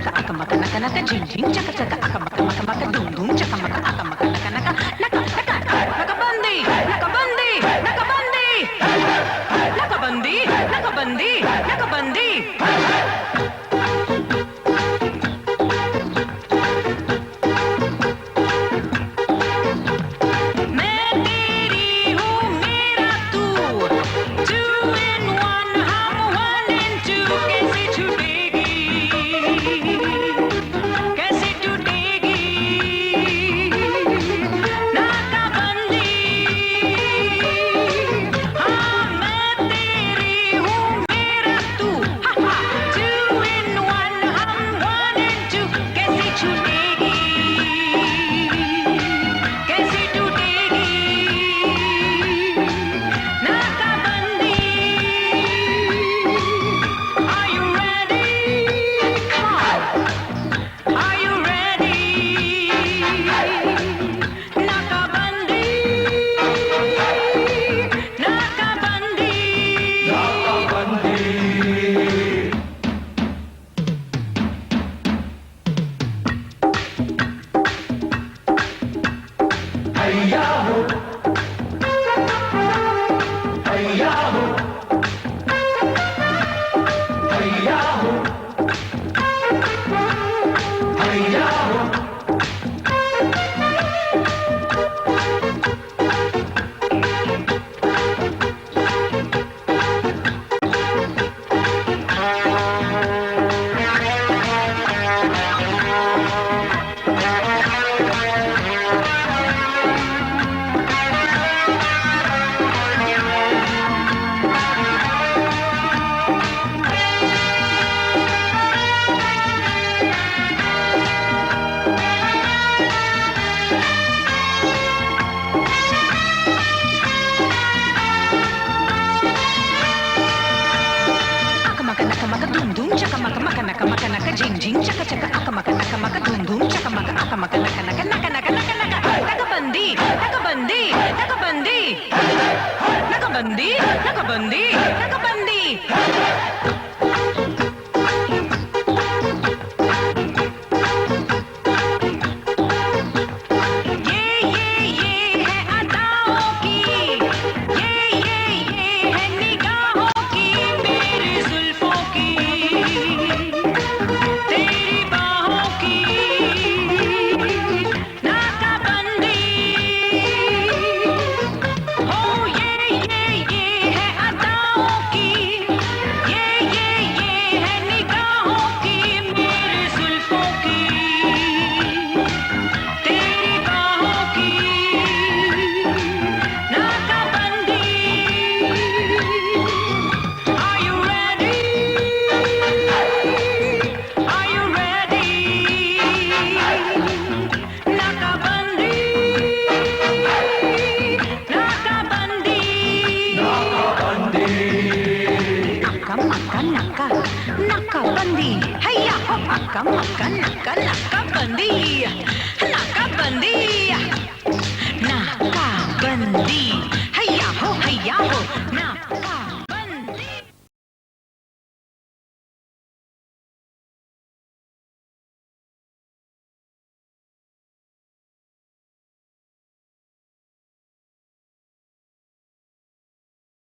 चका अकमका नका नका झिंग झिंग चका चका अकमका मका मका धूम धूम चकमका अकमका नका नका नका नका नकाबंदी नकाबंदी नकाबंदी नकाबंदी नकाबंदी नकाबंदी झिंग झिंग चका चका अकमका नका मका धूम धूम चकमका अकमका नका नका नका नका नका नका नकाबंदी नकाबंदी नकाबंदी नकाबंदी नकाबंदी नकाबंदी नकाबंदी हैया हो अक्का मक्का नक्का नकाबंदी